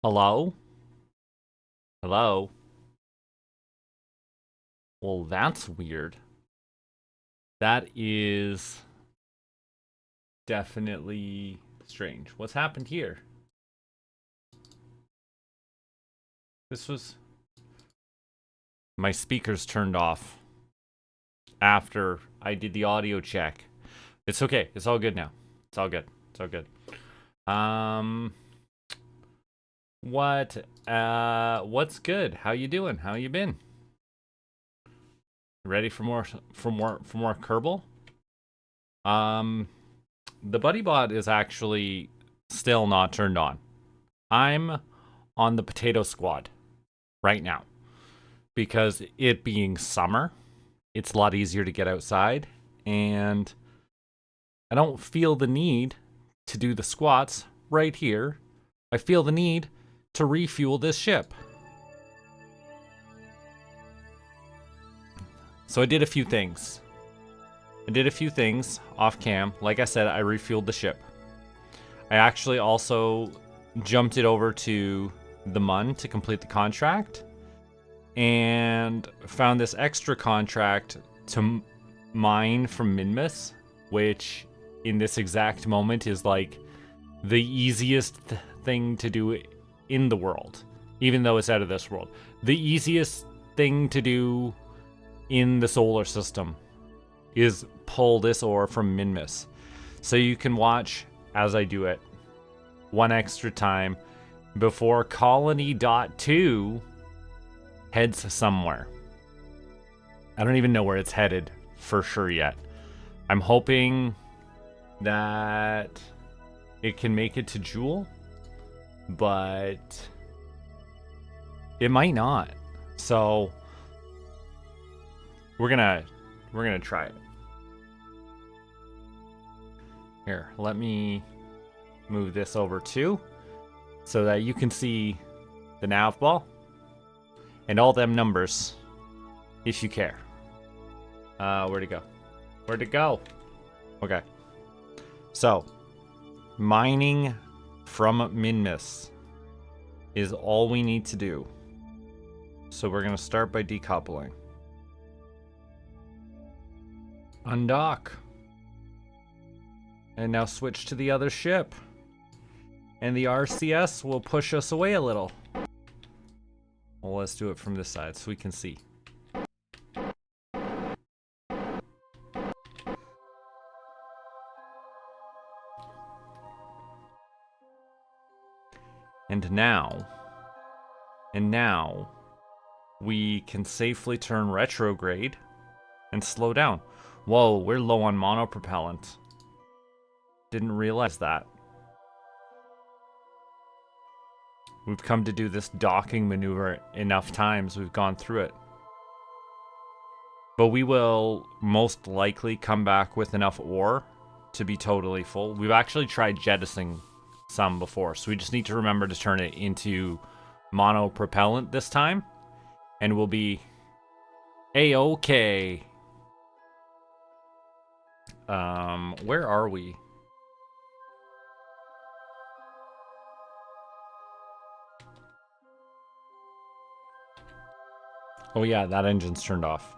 Hello? Hello? Well, that's weird. That is definitely strange. What's happened here? This was... My speakers turned off after I did the audio check. It's okay. It's all good now. It's all good. It's all good. What's good? How you doing? How you been? Ready for more Kerbal? The buddy bot is actually still not turned on. I'm on the potato squad right now because it being summer, it's a lot easier to get outside, and I don't feel the need to do the squats right here. I feel the need to refuel this ship. So I did a few things. Off cam. Like I said, I refueled the ship. I actually also jumped it over to the Mun to complete the contract and found this extra contract to mine from Minmus, which in this exact moment is like the easiest thing to do in the world, even though it's out of this world. The easiest thing to do in the solar system is pull this ore from Minmus. So you can watch as I do it one extra time before Colony Dot 2 heads somewhere. I don't even know where it's headed for sure yet. I'm hoping that it can make it to Jewel, but it might not. So we're gonna try it. Here, let me move this over too, so that you can see the nav ball and all them numbers, if you care. Where'd it go? Where'd it go? Okay. So, mining from Minmus is all we need to do. So we're gonna start by decoupling. Undock. And now switch to the other ship. And the RCS will push us away a little. Well, let's do it from this side so we can see. And now, we can safely turn retrograde and slow down. Whoa, we're low on monopropellant. Didn't realize that. We've come to do this docking maneuver enough times. We've gone through it. But we will most likely come back with enough ore to be totally full. We've actually tried jettisoning some before, so we just need to remember to turn it into monopropellant this time, and we'll be A-okay. Where are we? Oh yeah, that engine's turned off.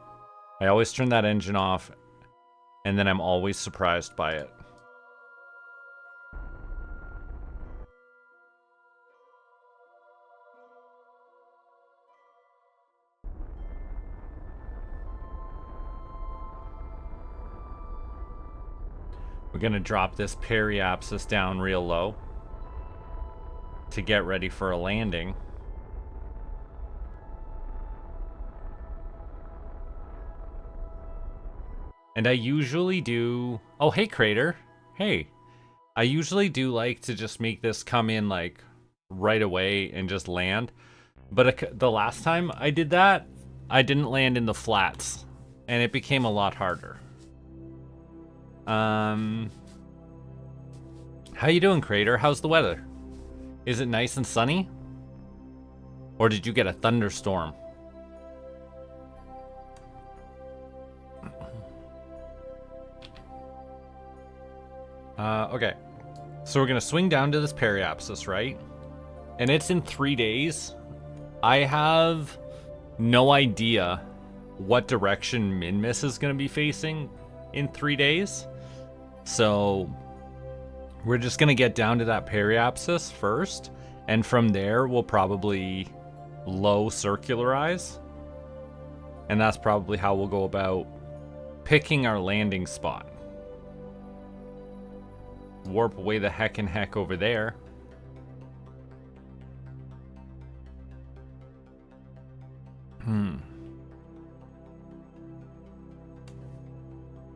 I always turn that engine off, and then I'm always surprised by it. We're gonna drop this periapsis down real low to get ready for a landing. And I usually do... Oh, hey, Crater. Hey. I usually do like to just make this come in, like, right away and just land. But the last time I did that, I didn't land in the flats. And it became a lot harder. How you doing, Crater? How's the weather? Is it nice and sunny? Or did you get a thunderstorm? Okay. So we're gonna swing down to this periapsis, right? And it's in 3 days. I have no idea what direction Minmus is going to be facing in 3 days. So we're just going to get down to that periapsis first. And from there, we'll probably low circularize. And that's probably how we'll go about picking our landing spot. Warp way the heck over there.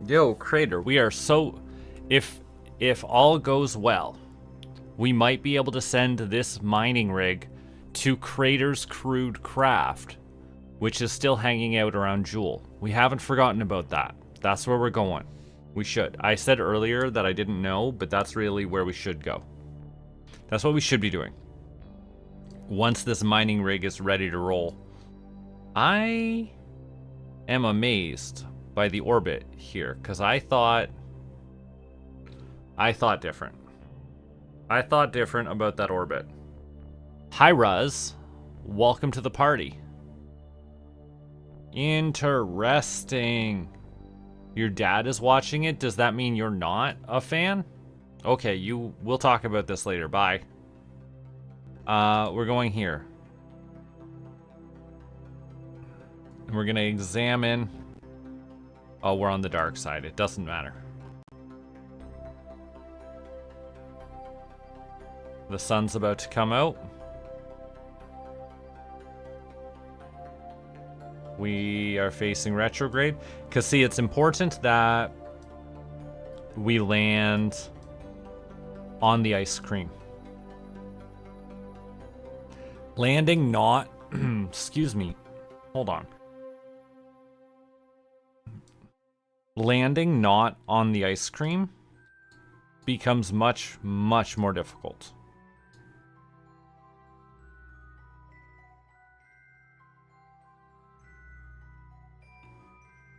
Yo, Crater, we are so... If all goes well, we might be able to send this mining rig to Crater's crewed craft, which is still hanging out around Jewel. We haven't forgotten about that. That's where we're going. We should. I said earlier that I didn't know, but that's really where we should go. That's what we should be doing. Once this mining rig is ready to roll. I am amazed by the orbit here, because I thought different. I thought different about that orbit. Hi, Ruz. Welcome to the party. Interesting. Your dad is watching it? Does that mean you're not a fan? Okay, we'll talk about this later. Bye. We're going here. And we're gonna examine... Oh, we're on the dark side. It doesn't matter. The sun's about to come out. We are facing retrograde. Because, see, it's important that we land on the ice cream. Landing not... excuse me. Hold on. Landing not on the ice cream becomes much, much more difficult.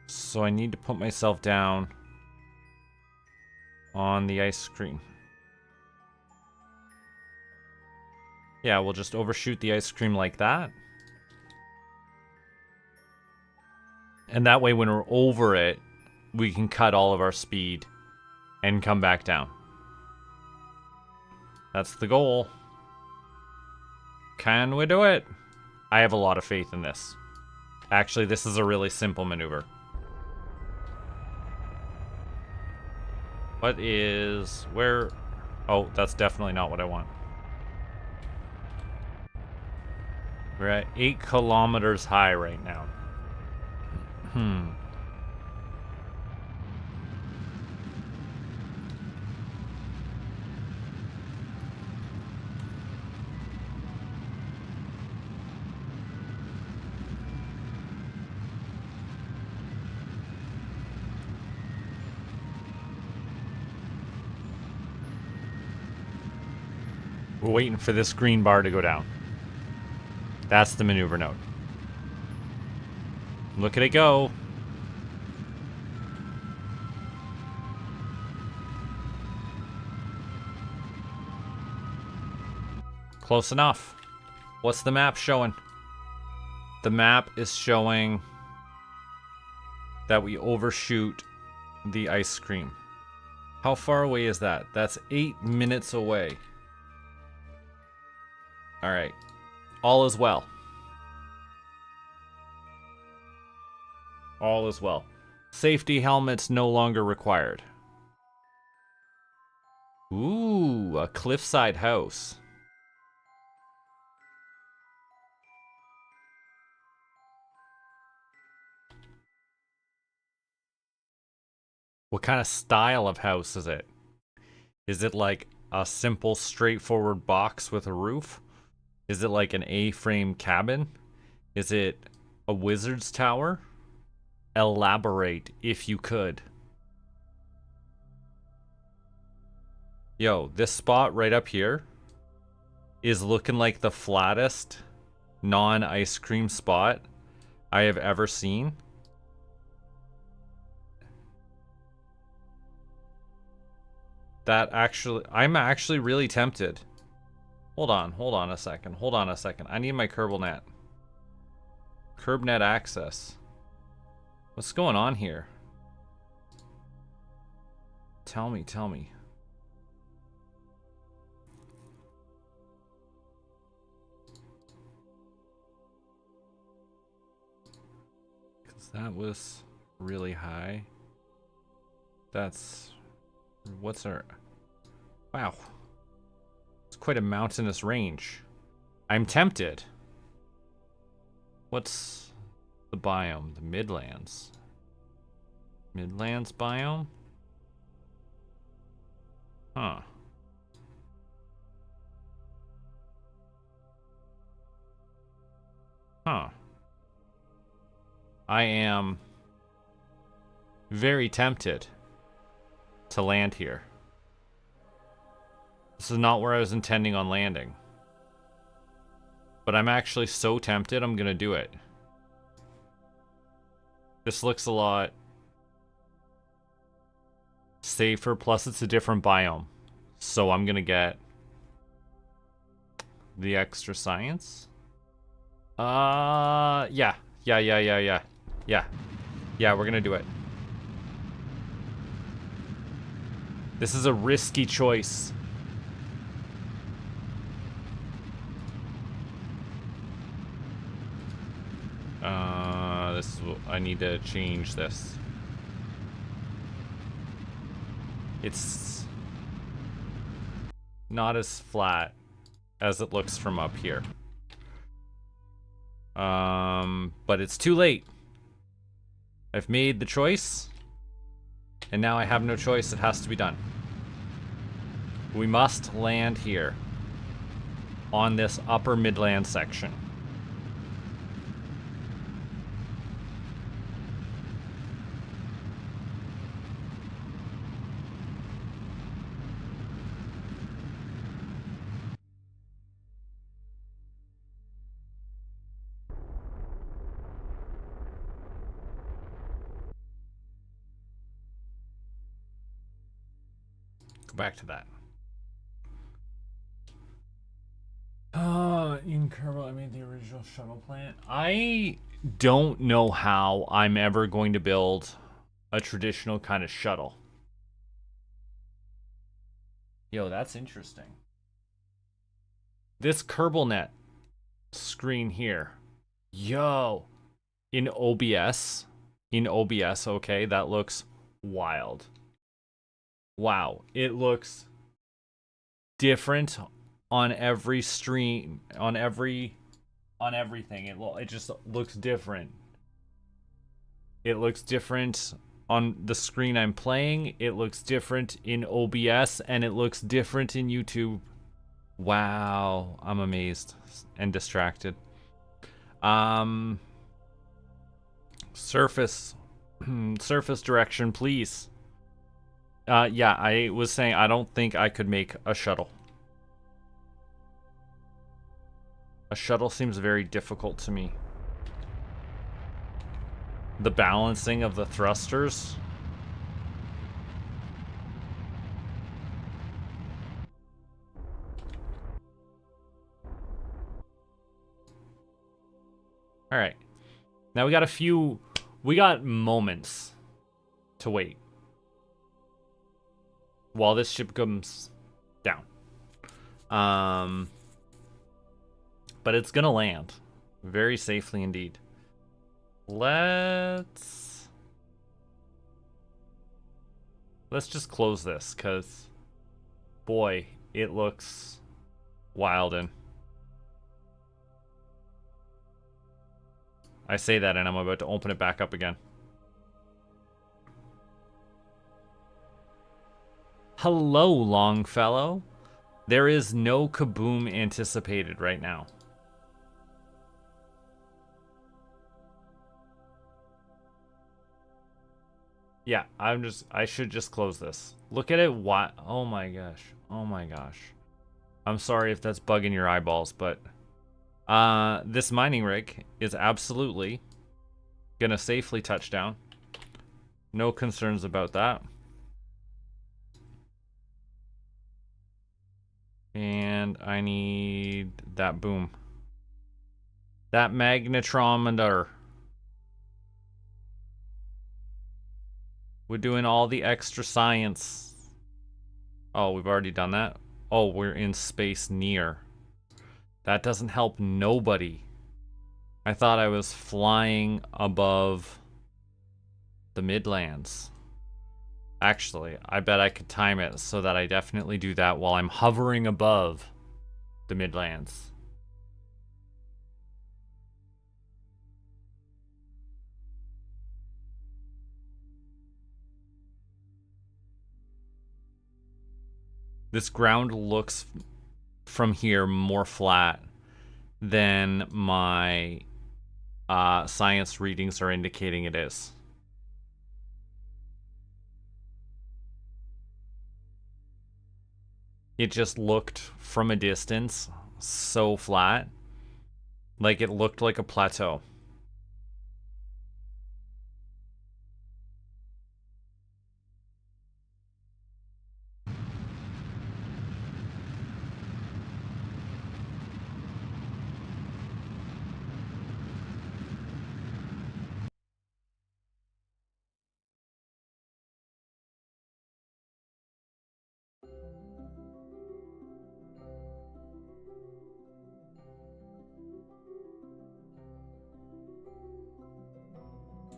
So I need to put myself down on the ice cream. Yeah, we'll just overshoot the ice cream like that. And that way when we're over it, we can cut all of our speed and come back down. That's the goal. Can we do it? I have a lot of faith in this. Actually, this is a really simple maneuver. What is... where... Oh, that's definitely not what I want. We're at 8 kilometers high right now. We're waiting for this green bar to go down. That's the maneuver node. Look at it go. Close enough. What's the map showing? The map is showing that we overshoot the ice cream. How far away is that? That's 8 minutes away. Alright. All is well. All is well. Safety helmets no longer required. Ooh, a cliffside house. What kind of style of house is it? Is it like a simple, straightforward box with a roof? Is it like an A-frame cabin? Is it a wizard's tower? Elaborate, if you could. Yo, this spot right up here is looking like the flattest non-ice cream spot I have ever seen. I'm actually really tempted Hold on a second. Hold on a second. I need my KerbNet. KerbNet access. What's going on here? Tell me. Because that was really high. That's... What's our... Wow. It's quite a mountainous range. I'm tempted. What's the biome? The Midlands. Midlands biome? Huh. Huh. I am very tempted to land here. This is not where I was intending on landing. But I'm actually so tempted, I'm gonna do it. This looks a lot safer, plus it's a different biome. So I'm gonna get the extra science. Yeah, we're gonna do it. This is a risky choice. This is what I need to change this. It's not as flat as it looks from up here. But it's too late. I've made the choice, and now I have no choice. It has to be done. We must land here on this upper Midland section. Back to that. In Kerbal, I made the original shuttle plant. I don't know how I'm ever going to build a traditional kind of shuttle. Yo, that's interesting. This KerbNet screen here. Yo, in OBS, okay, that looks wild. Wow, it looks different on every stream, on everything. It just looks different. It looks different on the screen I'm playing. It looks different in OBS, and it looks different in YouTube. Wow, I'm amazed and distracted. Surface direction, please. Yeah, I was saying I don't think I could make a shuttle. A shuttle seems very difficult to me. The balancing of the thrusters. All right. Now we got moments to wait while this ship comes down. But it's gonna land very safely indeed. Let's just close this, because boy, it looks wild. And I say that and I'm about to open it back up again. Hello, Longfellow. There is no kaboom anticipated right now. Yeah, I should just close this. Look at it. What? Oh my gosh. Oh my gosh. I'm sorry if that's bugging your eyeballs, but this mining rig is absolutely gonna safely touch down. No concerns about that. And I need that boom. That magnetrometer. We're doing all the extra science. Oh, we've already done that? Oh, we're in space near. That doesn't help nobody. I thought I was flying above the Midlands. Actually, I bet I could time it so that I definitely do that while I'm hovering above the Midlands. This ground looks from here more flat than my science readings are indicating it is. It just looked from a distance so flat. Like it looked like a plateau.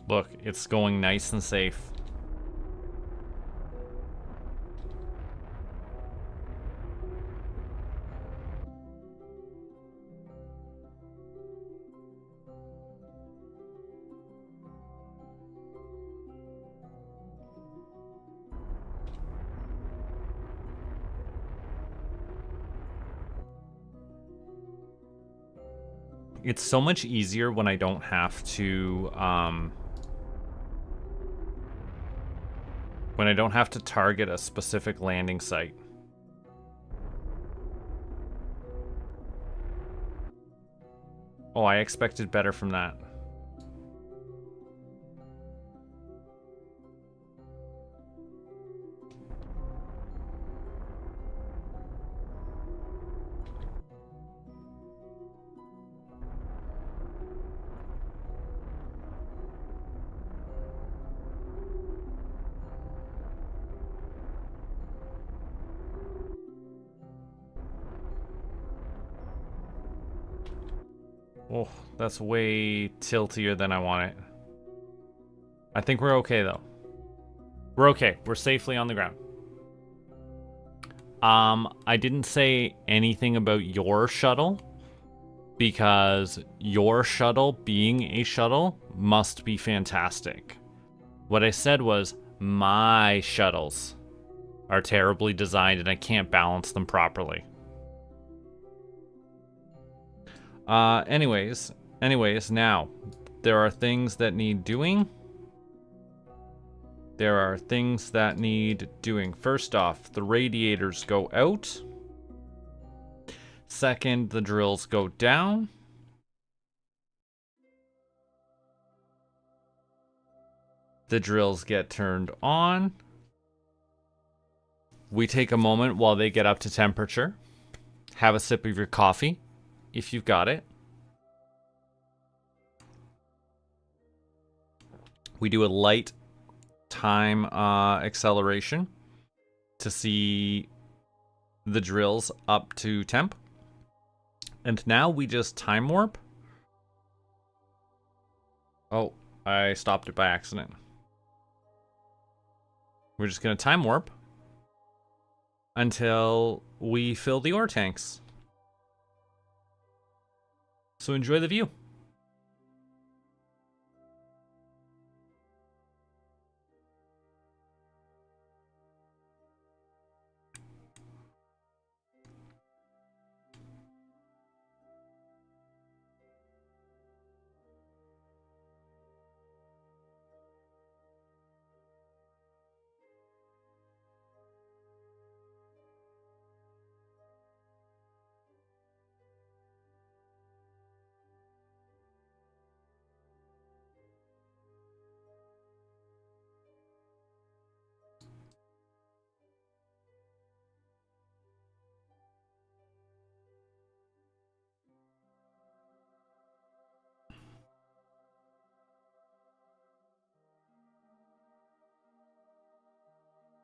Look, it's going nice and safe. It's so much easier when I don't have to, when I don't have to target a specific landing site. Oh, I expected better from that. Oh, that's way tiltier than I want it. I think we're okay, though. We're okay. We're safely on the ground. I didn't say anything about your shuttle, because your shuttle being a shuttle must be fantastic. What I said was, my shuttles are terribly designed and I can't balance them properly. Anyways, now, there are things that need doing. There are things that need doing. First off, the radiators go out. Second, the drills go down. The drills get turned on. We take a moment while they get up to temperature. Have a sip of your coffee, if you've got it. We do a light time acceleration to see the drills up to temp. And now we just time warp. Oh, I stopped it by accident. We're just going to time warp until we fill the ore tanks. So enjoy the view.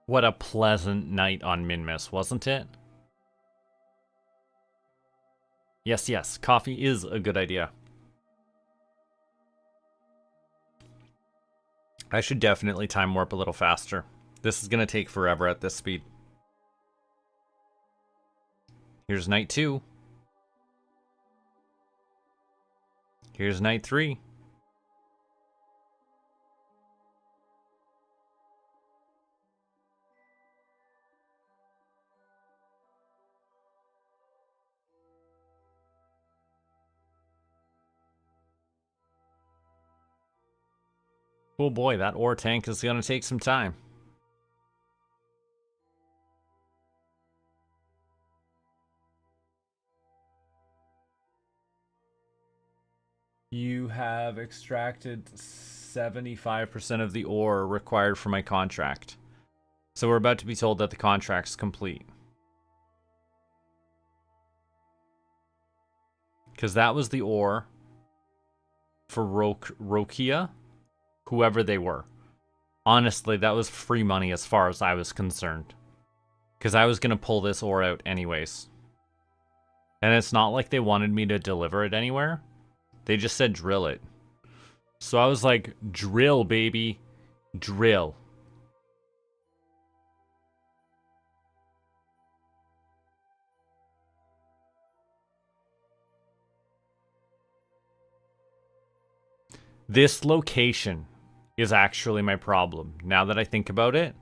What a pleasant night on Minmus, wasn't it? Yes, yes, coffee is a good idea. I should definitely time warp a little faster. This is going to take forever at this speed. Here's night 2. Here's night 3. Oh boy, that ore tank is going to take some time. You have extracted 75% of the ore required for my contract. So we're about to be told that the contract's complete. Because that was the ore for Rokia, whoever they were. Honestly, that was free money as far as I was concerned. Because I was going to pull this ore out anyways. And it's not like they wanted me to deliver it anywhere. They just said drill it. So I was like, drill, baby. Drill. This location is actually my problem. Now that I think about it,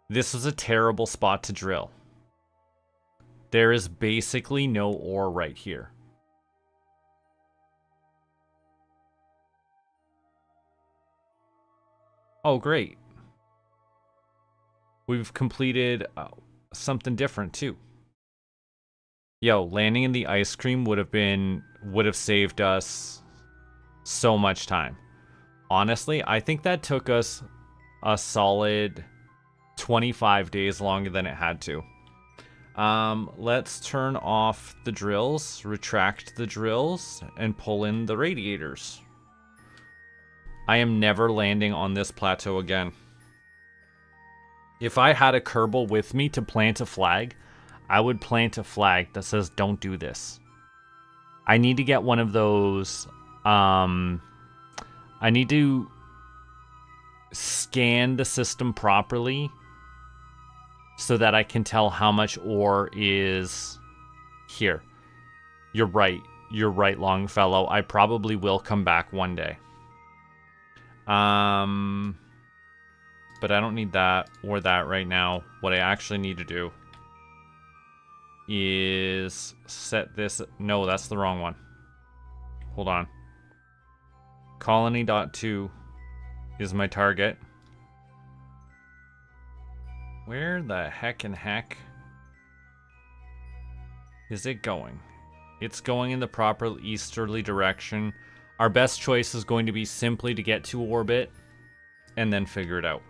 this is a terrible spot to drill. There is basically no ore right here. Oh, great. We've completed something different too. Yo, landing in the ice cream would have saved us so much time. Honestly, I think that took us a solid 25 days longer than it had to. Let's turn off the drills, retract the drills, and pull in the radiators. I am never landing on this plateau again. If I had a Kerbal with me to plant a flag, I would plant a flag that says, "Don't do this." I need to get one of those, I need to scan the system properly so that I can tell how much ore is here. You're right, Longfellow. I probably will come back one day. But I don't need that or that right now. What I actually need to do is set this. No, that's the wrong one. Hold on. Colony.2 is my target. Where the heck is it going? It's going in the proper easterly direction. Our best choice is going to be simply to get to orbit and then figure it out.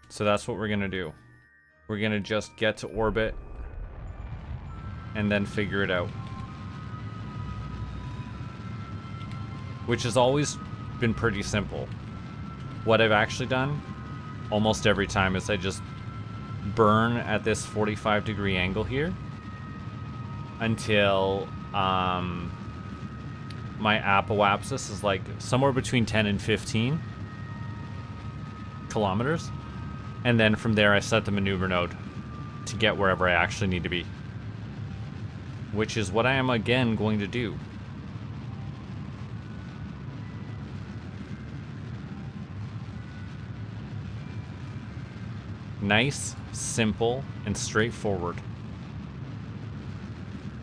So that's what we're going to do. We're going to just get to orbit and then figure it out. Which has always been pretty simple. What I've actually done almost every time is I just burn at this 45-degree angle here until my apoapsis is like somewhere between 10 and 15 kilometers. And then from there I set the maneuver node to get wherever I actually need to be. Which is what I am again going to do. Nice, simple, and straightforward.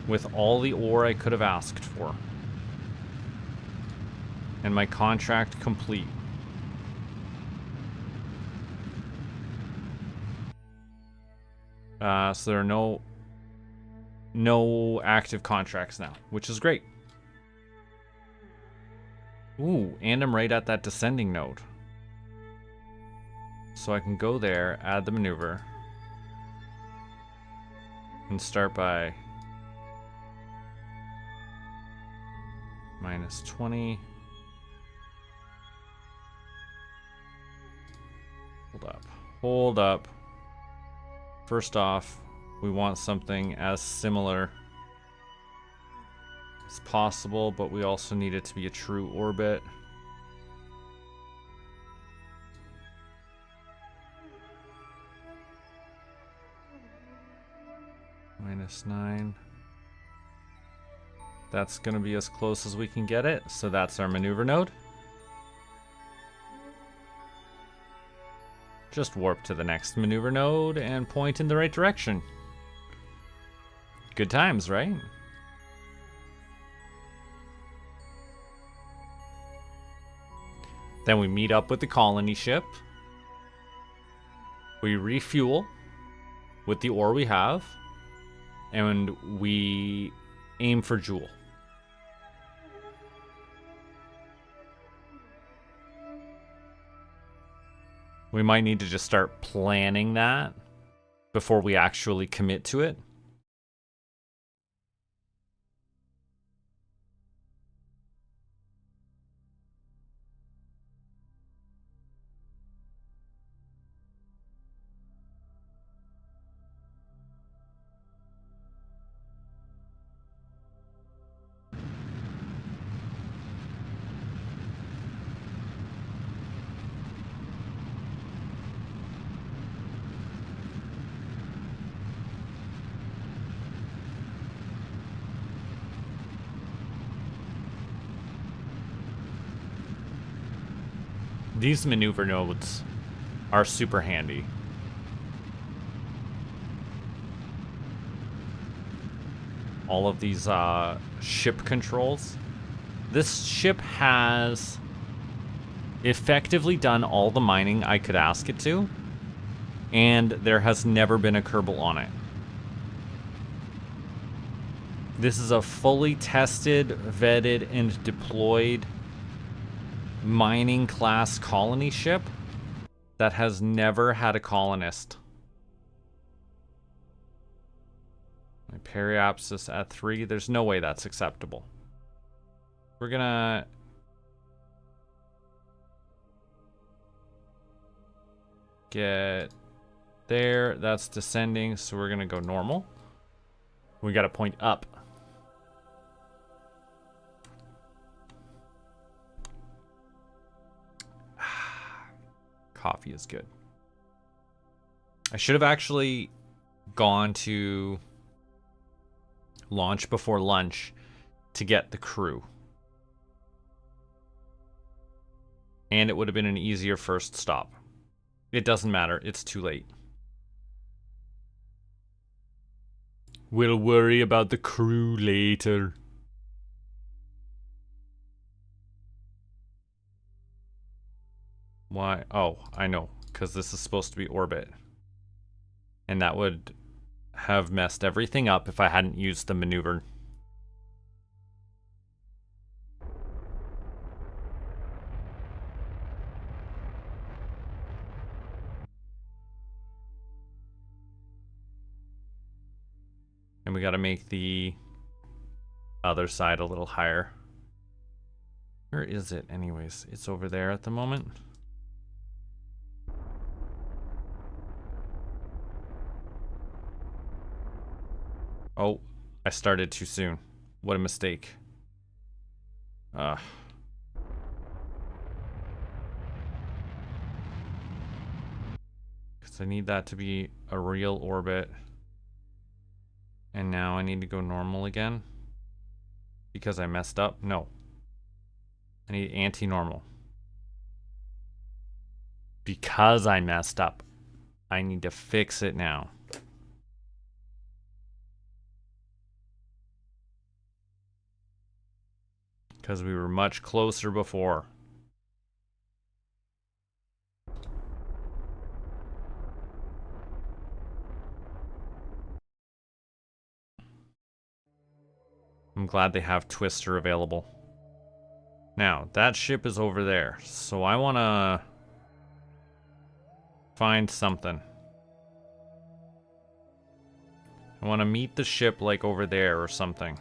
With all the ore I could have asked for. And my contract complete. So there are no active contracts now, which is great. Ooh, and I'm right at that descending node. So I can go there, add the maneuver, and start by -20. Hold up. Hold up. First off, we want something as similar as possible, but we also need it to be a true orbit. -9. That's going to be as close as we can get it, so that's our maneuver node. Just warp to the next maneuver node and point in the right direction. Good times, right? Then we meet up with the colony ship. We refuel with the ore we have, and we aim for Jewel. We might need to just start planning that before we actually commit to it. These maneuver nodes are super handy. All of these ship controls. This ship has effectively done all the mining I could ask it to, and there has never been a Kerbal on it. This is a fully tested, vetted, and deployed mining class colony ship that has never had a colonist. My periapsis at 3. There's no way that's acceptable. We're gonna get there. That's descending, so we're gonna go normal. We gotta point up. Coffee is good. I should have actually gone to launch before lunch to get the crew. And it would have been an easier first stop. It doesn't matter, it's too late. We'll worry about the crew later. Why? Oh, I know. Because this is supposed to be orbit. And that would have messed everything up if I hadn't used the maneuver. And we got to make the other side a little higher. Where is it anyways? It's over there at the moment. Oh, I started too soon. What a mistake. Because I need that to be a real orbit. And now I need to go normal again. Because I messed up? No. I need anti-normal. Because I messed up. I need to fix it now. Because we were much closer before. I'm glad they have Twister available. Now, that ship is over there, so I want to find something. I want to meet the ship like over there or something.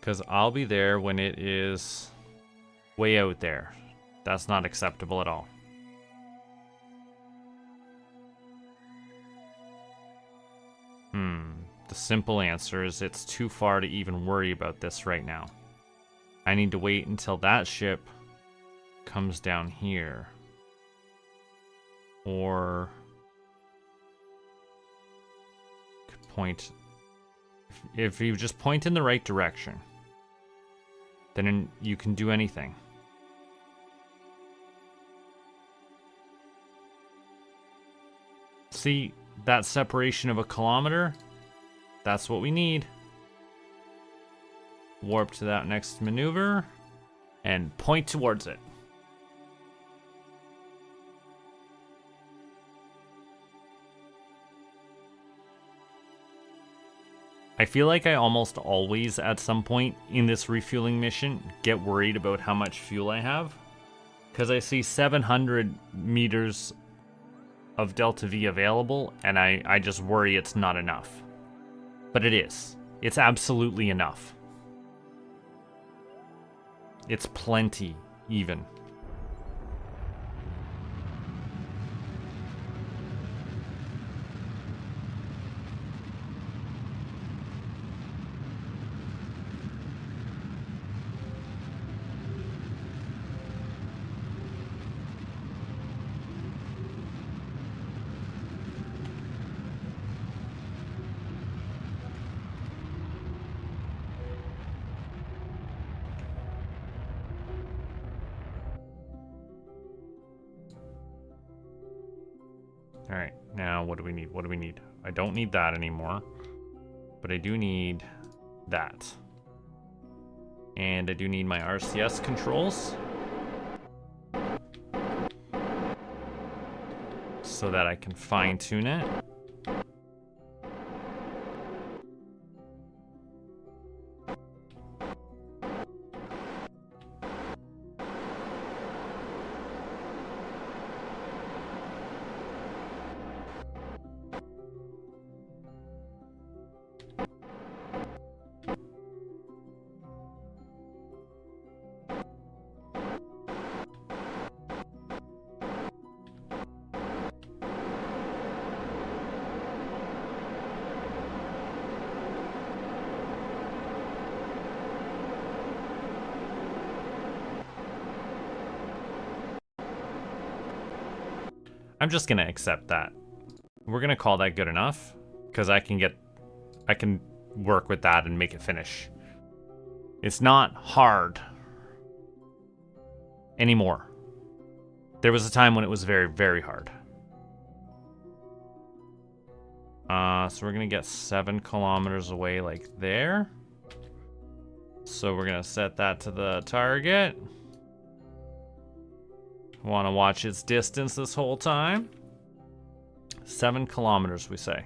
Because I'll be there when it is way out there. That's not acceptable at all. The simple answer is it's too far to even worry about this right now. I need to wait until that ship comes down here. Or could point. If you just point in the right direction, then you can do anything. See, that separation of 1 kilometer? That's what we need. Warp to that next maneuver and point towards it. I feel like I almost always, at some point in this refueling mission, get worried about how much fuel I have. Because I see 700 meters of Delta V available, and I just worry it's not enough. But it is. It's absolutely enough. It's plenty, even. Alright, now what do we need? What do we need? I don't need that anymore. But I do need that. And I do need my RCS controls. So that I can fine-tune it. I'm just gonna accept that. We're gonna call that good enough, because I can work with that and make it finish. It's not hard anymore. There was a time when it was very, very hard. So we're gonna get 7 kilometers away like there. So we're gonna set that to the target. Want to watch its distance this whole time. 7 kilometers, we say.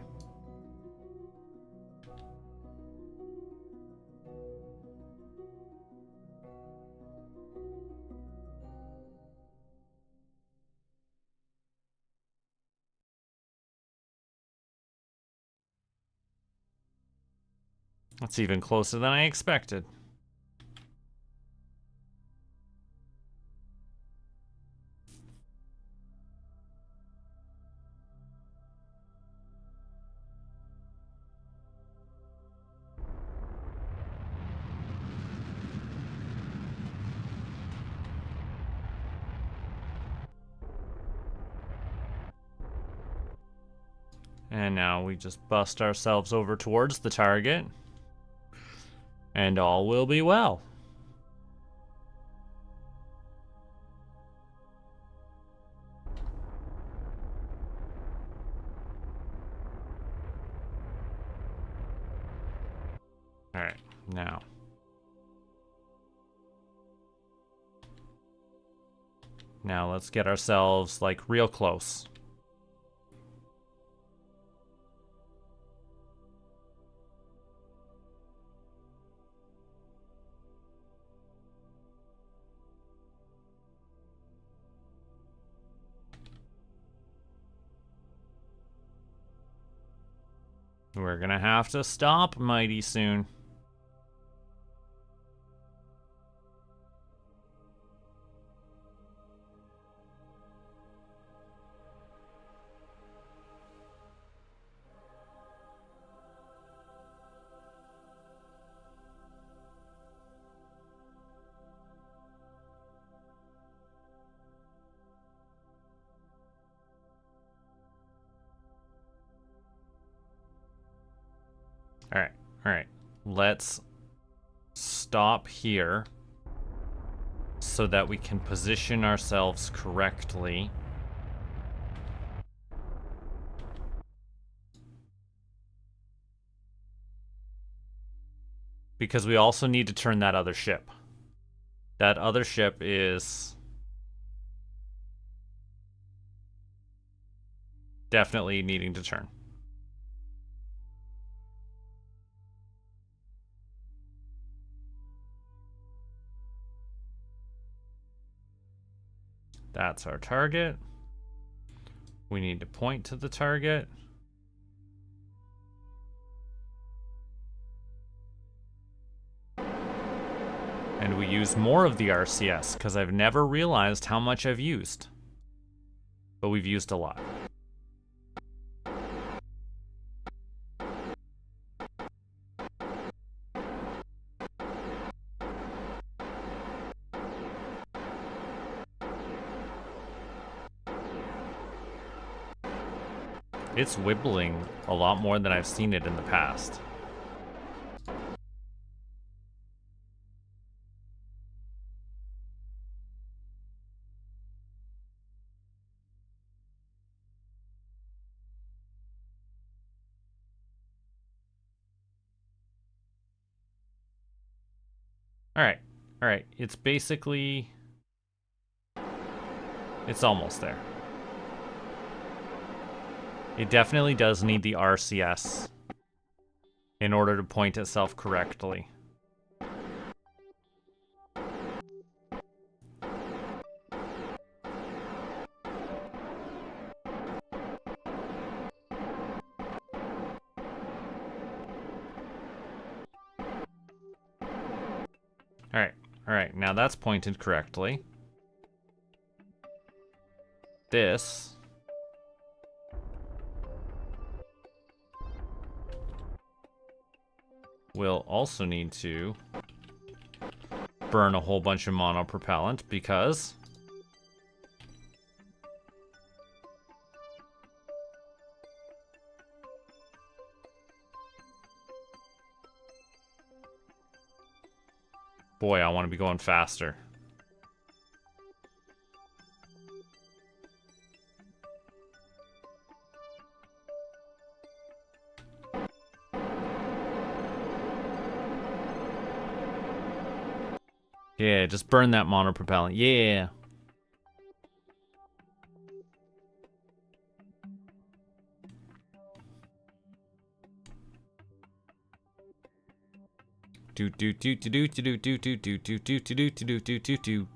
That's even closer than I expected. And now we just bust ourselves over towards the target. And all will be well. Alright, now. Now let's get ourselves, like, real close. We're gonna have to stop mighty soon. Alright, alright. Let's stop here so that we can position ourselves correctly. Because we also need to turn that other ship. That other ship is definitely needing to turn. That's our target. We need to point to the target. And we use more of the RCS, because I've never realized how much I've used. But we've used a lot. It's wibbling a lot more than I've seen it in the past. Alright, alright. It's basically... It's almost there. It definitely does need the RCS in order to point itself correctly. Alright, alright. Now that's pointed correctly. This... will also need to burn a whole bunch of monopropellant because boy, I want to be going faster. Yeah, just burn that monopropellant. Yeah. Do do do do do do do do do do do do do do do do do.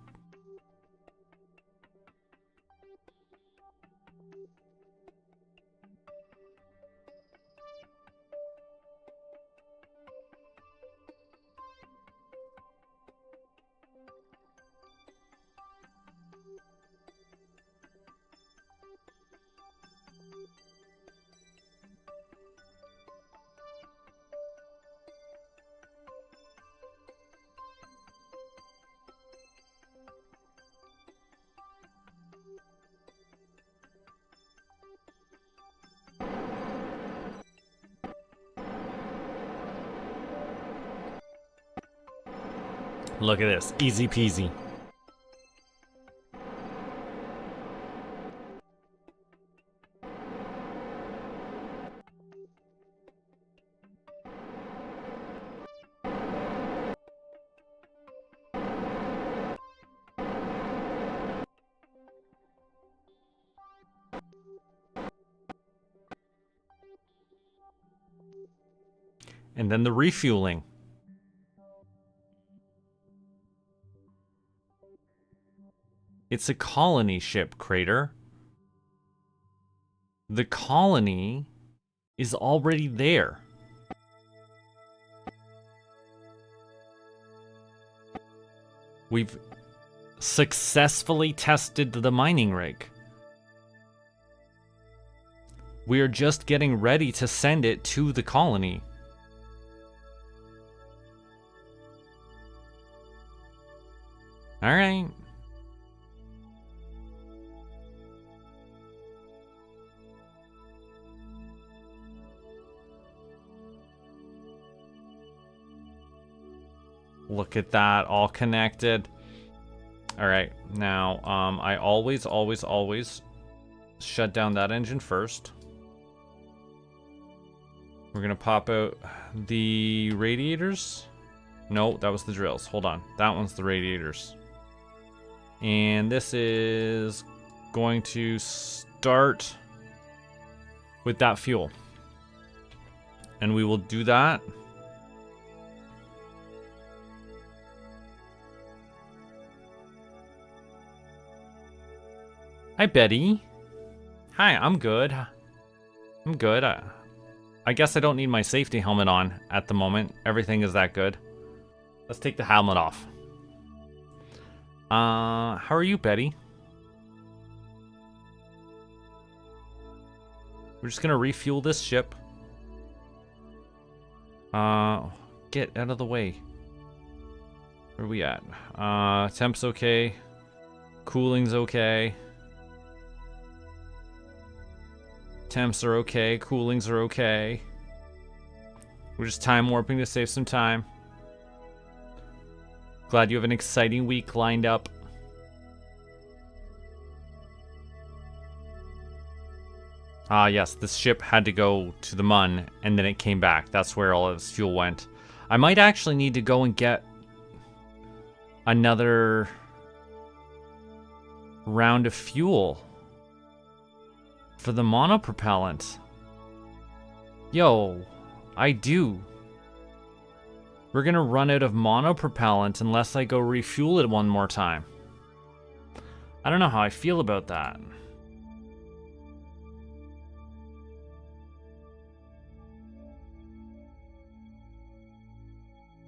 Look at this, easy peasy. And then the refueling. It's a colony ship, Crater. The colony is already there. We've successfully tested the mining rig. We are just getting ready to send it to the colony. All right. Look at that, all connected. All right, now I always shut down that engine first. We're gonna pop out the radiators. No, that was the drills. Hold on, that one's the radiators. And this is going to start with that fuel. And we will do that. Hi, Betty. Hi, I'm good. I'm good. I guess I don't need my safety helmet on at the moment. Everything is that good. Let's take the helmet off. How are you, Betty? We're just gonna refuel this ship. Get out of the way. Where are we at? Temp's okay. Cooling's okay. Temps are okay, coolings are okay. We're just time warping to save some time. Glad you have an exciting week lined up. Yes, this ship had to go to the Mun, and then it came back. That's where all of this fuel went. I might actually need to go and get another round of fuel for the monopropellant. Yo, I do. We're gonna run out of monopropellant unless I go refuel it one more time. I don't know how I feel about that.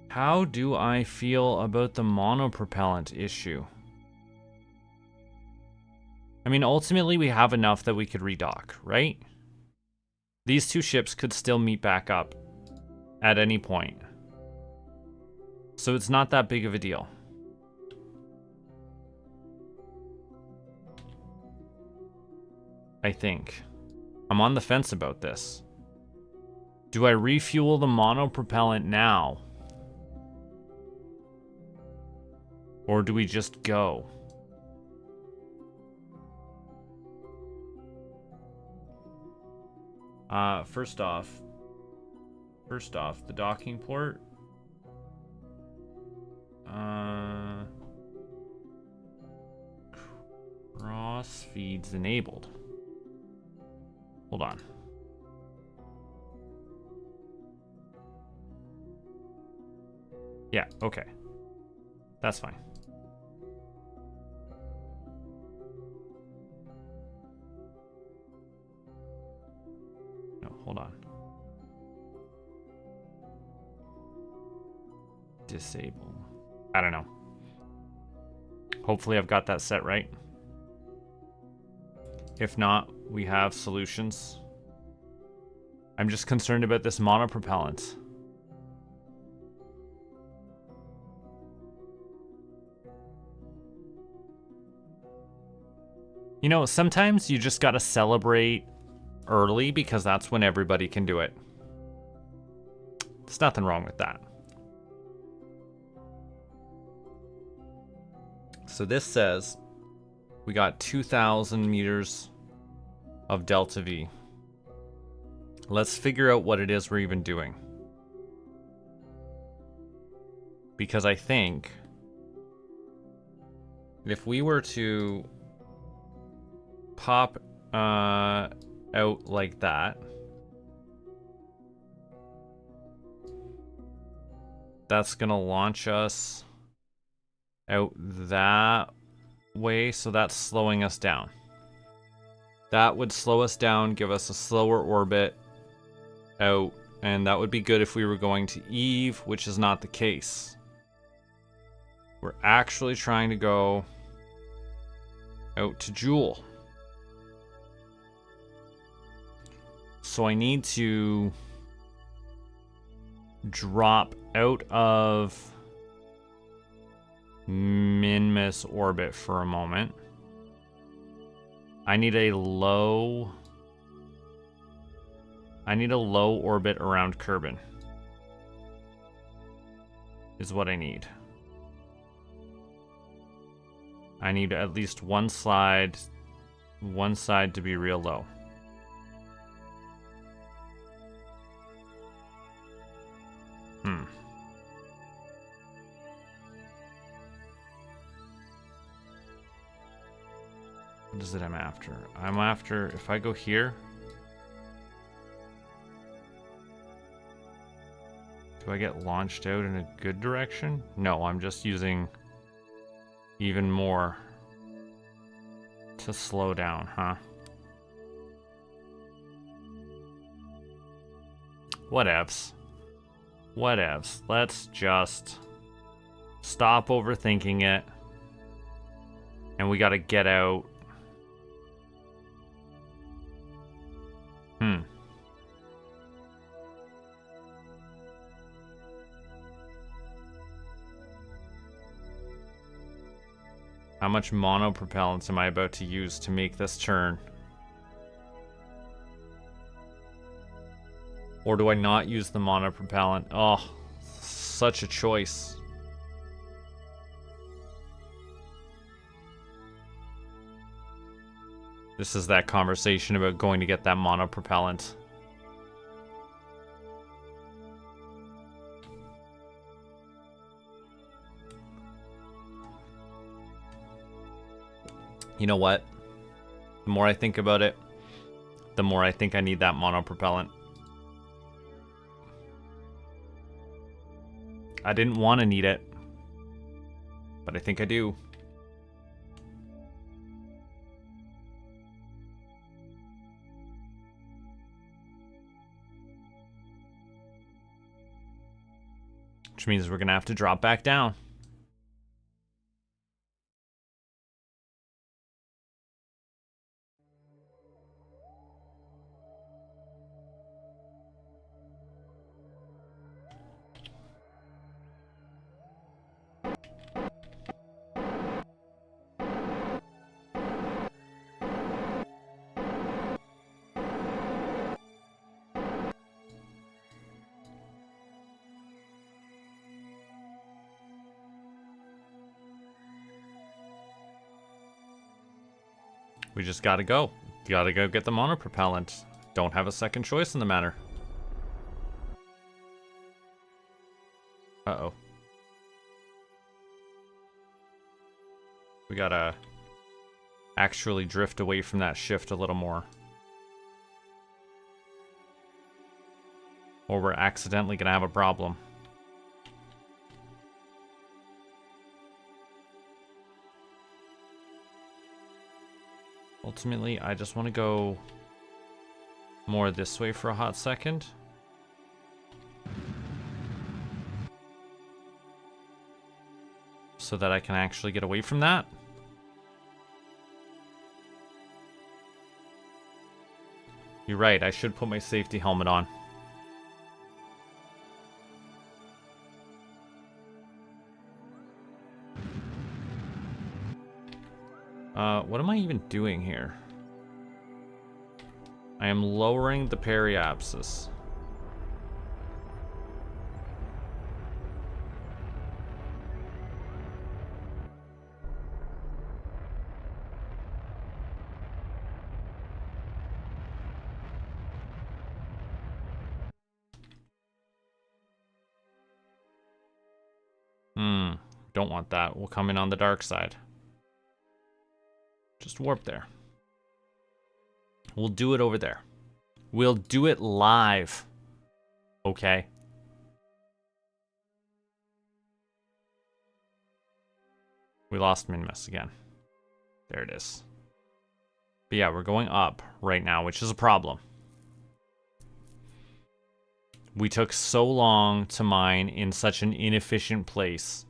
How do I feel about the monopropellant issue? I mean, ultimately we have enough that we could redock, right? These two ships could still meet back up at any point. So it's not that big of a deal. I think. I'm on the fence about this. Do I refuel the monopropellant now? Or do we just go? First off, the docking port. Cross feeds enabled. Hold on. Yeah, okay. That's fine. No, hold on. Disable. I don't know. Hopefully I've got that set right. If not, we have solutions. I'm just concerned about this monopropellant. You know, sometimes you just gotta celebrate early because that's when everybody can do it. There's nothing wrong with that. So this says we got 2,000 meters of delta V. Let's figure out what it is we're even doing. Because I think if we were to pop out like that, that's gonna launch us out that way, so that's slowing us down. That would slow us down, give us a slower orbit out, and that would be good if we were going to Eve, which is not the case. We're actually trying to go out to Joule. So I need to drop out of Minmus orbit for a moment. I need a low orbit around Kerbin. Is what I need. I need at least one side to be real low. What is it I'm after? I'm after, if I go here, do I get launched out in a good direction? No, I'm just using even more to slow down, huh? Whatevs. Whatevs. Let's just stop overthinking it. And we gotta get out. How much monopropellants am I about to use to make this turn? Or do I not use the monopropellant? Oh, such a choice. This is that conversation about going to get that monopropellant. You know what? The more I think about it, the more I think I need that monopropellant. I didn't want to need it, but I think I do. Which means we're gonna have to drop back down. We just gotta go. Gotta go get the monopropellant. Don't have a second choice in the matter. Uh-oh. We gotta actually drift away from that shift a little more. Or we're accidentally gonna have a problem. Ultimately, I just want to go more this way for a hot second. So that I can actually get away from that. You're right, I should put my safety helmet on. What am I even doing here? I am lowering the periapsis. Don't want that. We'll come in on the dark side. Just warp there. We'll do it over there. We'll do it live. Okay. We lost Minmus again. There it is. But yeah, we're going up right now, which is a problem. We took so long to mine in such an inefficient place.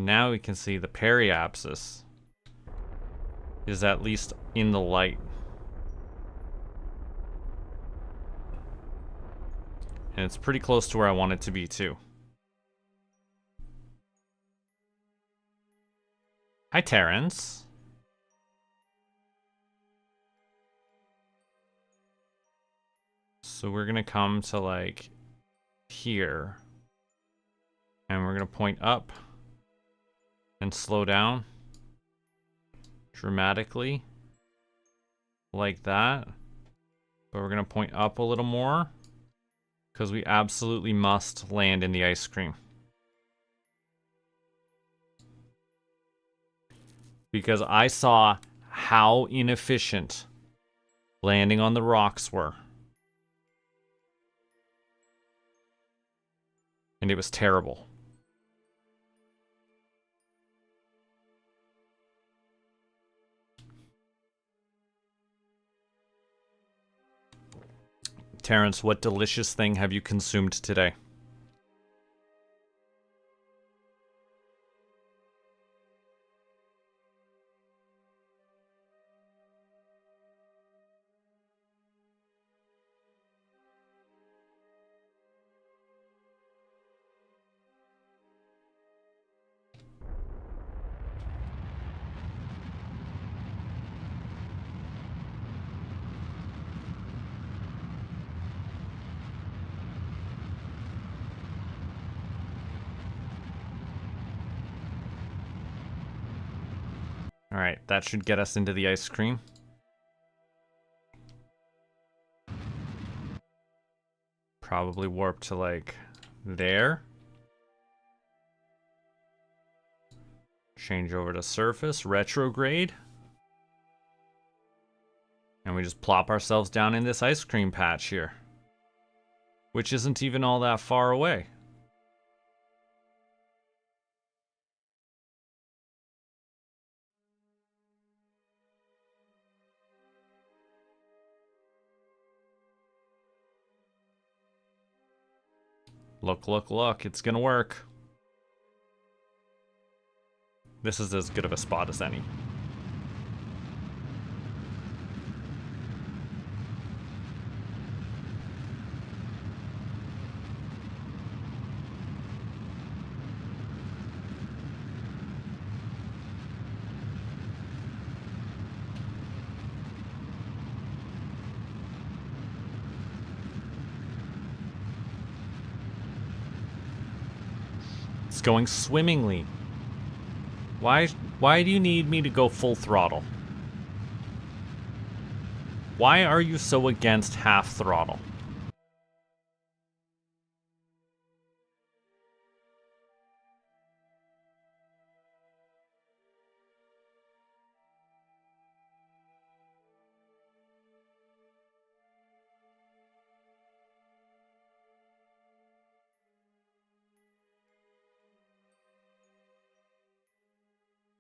now we can see the periapsis is at least in the light. And it's pretty close to where I want it to be too. Hi, Terrence. So we're gonna come to like here. And we're gonna point up and slow down dramatically like that. But we're gonna point up a little more because we absolutely must land in the ice cream. Because I saw how inefficient landing on the rocks were. And it was terrible. Terrence, what delicious thing have you consumed today? Alright, that should get us into the ice cream. Probably warp to like there. Change over to surface, retrograde. And we just plop ourselves down in this ice cream patch here. Which isn't even all that far away. Look, look, look, it's gonna work. This is as good of a spot as any. It's going swimmingly. Why do you need me to go full throttle? Why are you so against half throttle?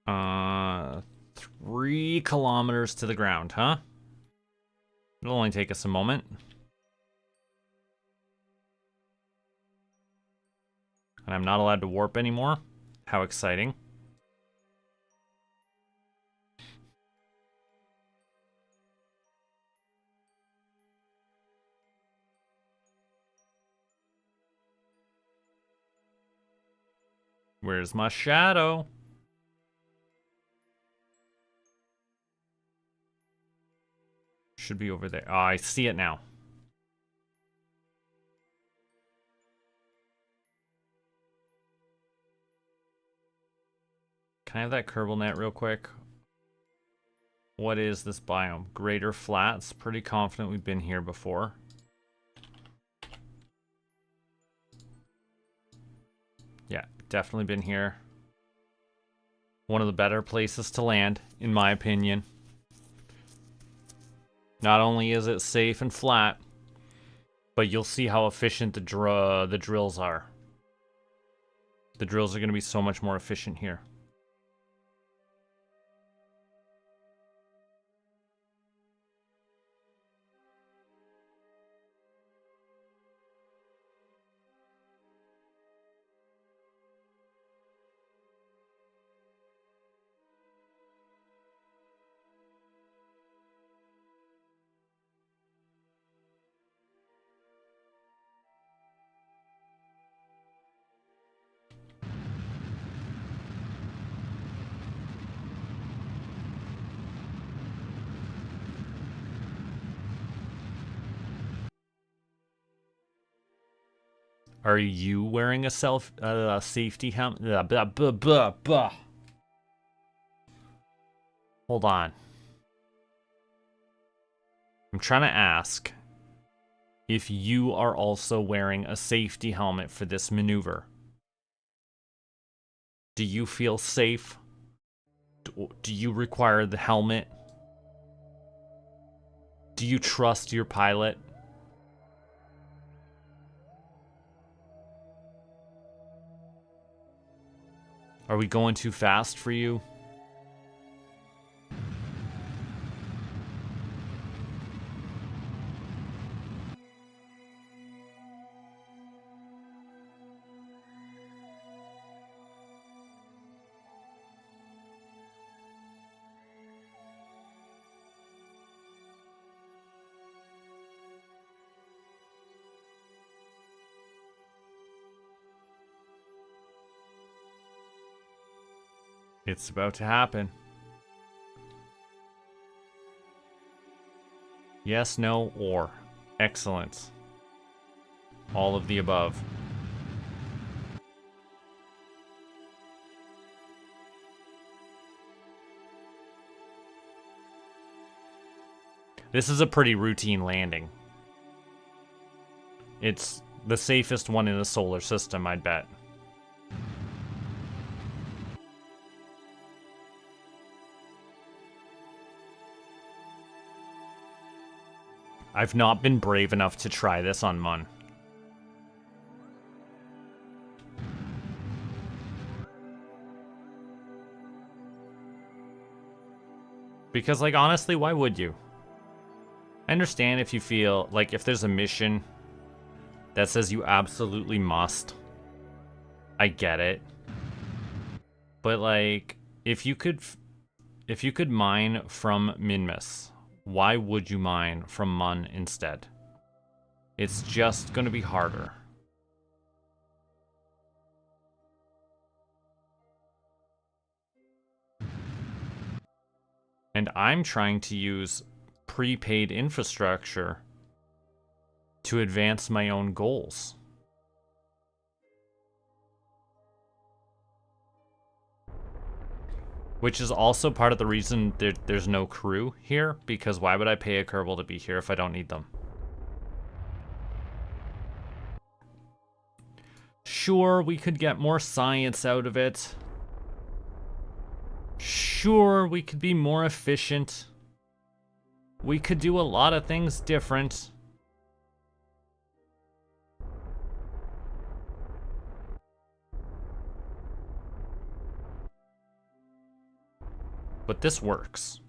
Uh, 3 kilometers to the ground, huh? It'll only take us a moment. And I'm not allowed to warp anymore. How exciting. Where's my shadow? Should be over there. Oh, I see it now. Can I have that Kerbal net real quick? What is this biome? Greater Flats. Pretty confident we've been here before. Yeah, definitely been here. One of the better places to land, in my opinion. Not only is it safe and flat, but you'll see how efficient the drills are. The drills are going to be so much more efficient here. Are you wearing a safety helmet? Hold on. I'm trying to ask if you are also wearing a safety helmet for this maneuver. Do you feel safe? Do you require the helmet? Do you trust your pilot? Are we going too fast for you? It's about to happen. Yes, no, or. Excellent. All of the above. This is a pretty routine landing. It's the safest one in the solar system, I'd bet. I've not been brave enough to try this on Mun. Because, like, honestly, why would you? I understand if you feel like if there's a mission that says you absolutely must. I get it. But, like, if you could mine from Minmus, why would you mine from Mun instead? It's just going to be harder. And I'm trying to use prepaid infrastructure to advance my own goals. Which is also part of the reason there's no crew here, because why would I pay a Kerbal to be here if I don't need them? Sure, we could get more science out of it. Sure, we could be more efficient. We could do a lot of things different. But this works.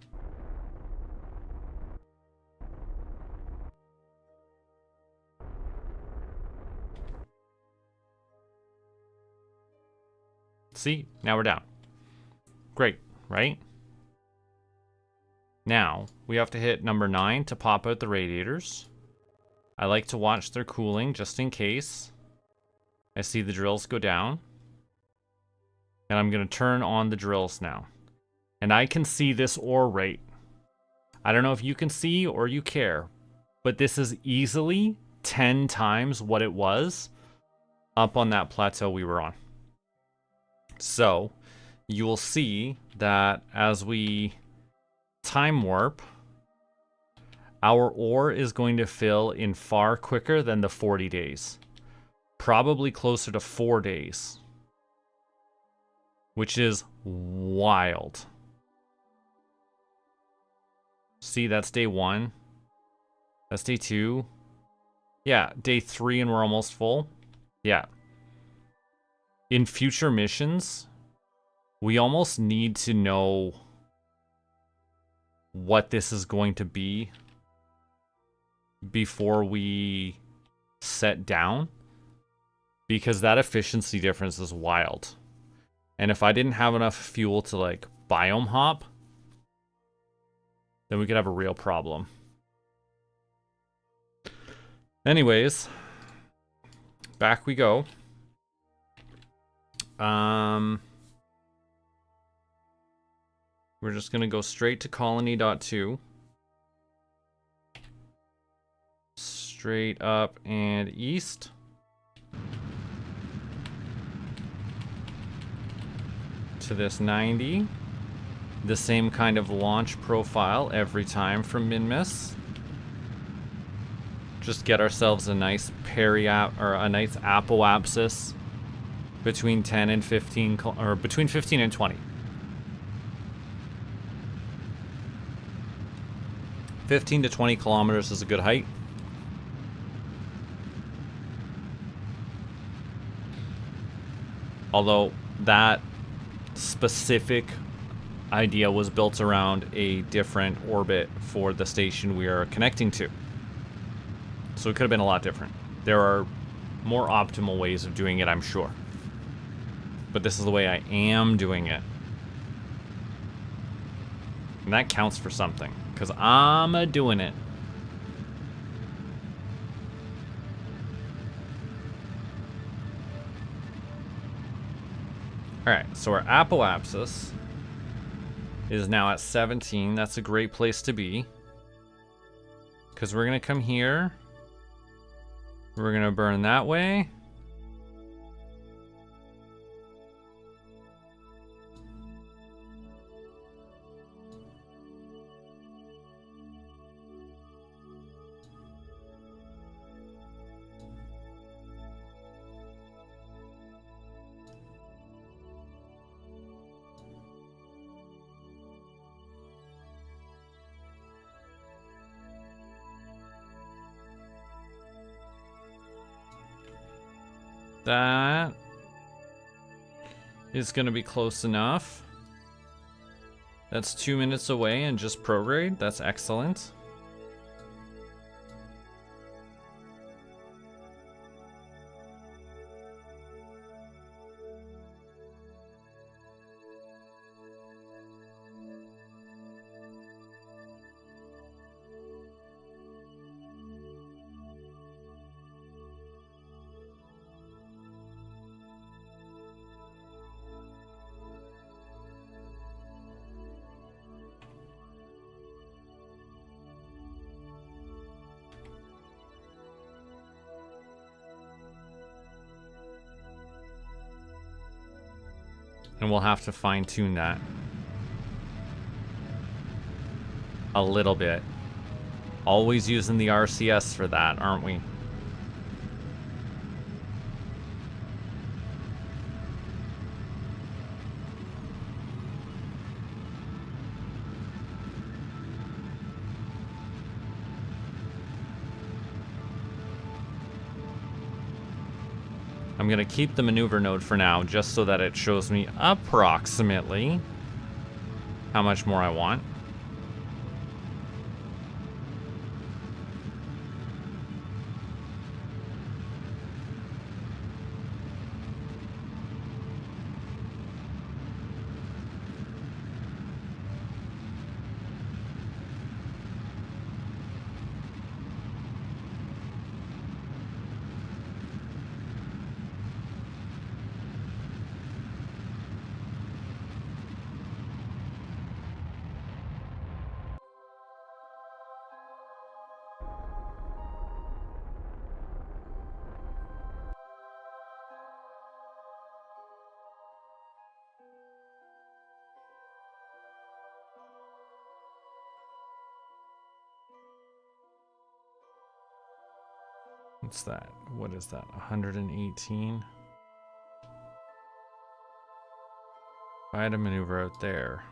See? Now we're down. Great, right? Now, we have to hit number 9 to pop out the radiators. I like to watch their cooling just in case. I see the drills go down. And I'm going to turn on the drills now. And I can see this ore rate. I don't know if you can see or you care, but this is easily 10 times what it was up on that plateau we were on. So, you will see that as we time warp, our ore is going to fill in far quicker than the 40 days. Probably closer to 4 days. Which is wild. See, that's day 1. That's day 2. Yeah, day 3 and we're almost full. Yeah. In future missions, we almost need to know what this is going to be before we set down. Because that efficiency difference is wild. And if I didn't have enough fuel to, like, biome hop, then we could have a real problem. Anyways, back we go. We're just going to go straight to colony.2. Straight up and east. to this 90. The same kind of launch profile every time from Minmus. Just get ourselves a nice a nice apoapsis between 10 and 15, or between 15 and 20. 15 to 20 kilometers is a good height. Although that specific idea was built around a different orbit for the station we are connecting to. So it could have been a lot different. There are more optimal ways of doing it, I'm sure. But this is the way I am doing it. And that counts for something, because I'm doing it. Alright, so our apoapsis is now at 17. That's a great place to be. Because we're going to come here. We're going to burn that way. That is going to be close enough. That's 2 minutes away and just prograde. That's excellent. And we'll have to fine-tune that a little bit. Always using the RCS for that, aren't we? I'm going to keep the maneuver node for now, just so that it shows me approximately how much more I want. What's that? What is that? 118? If I had a maneuver out there.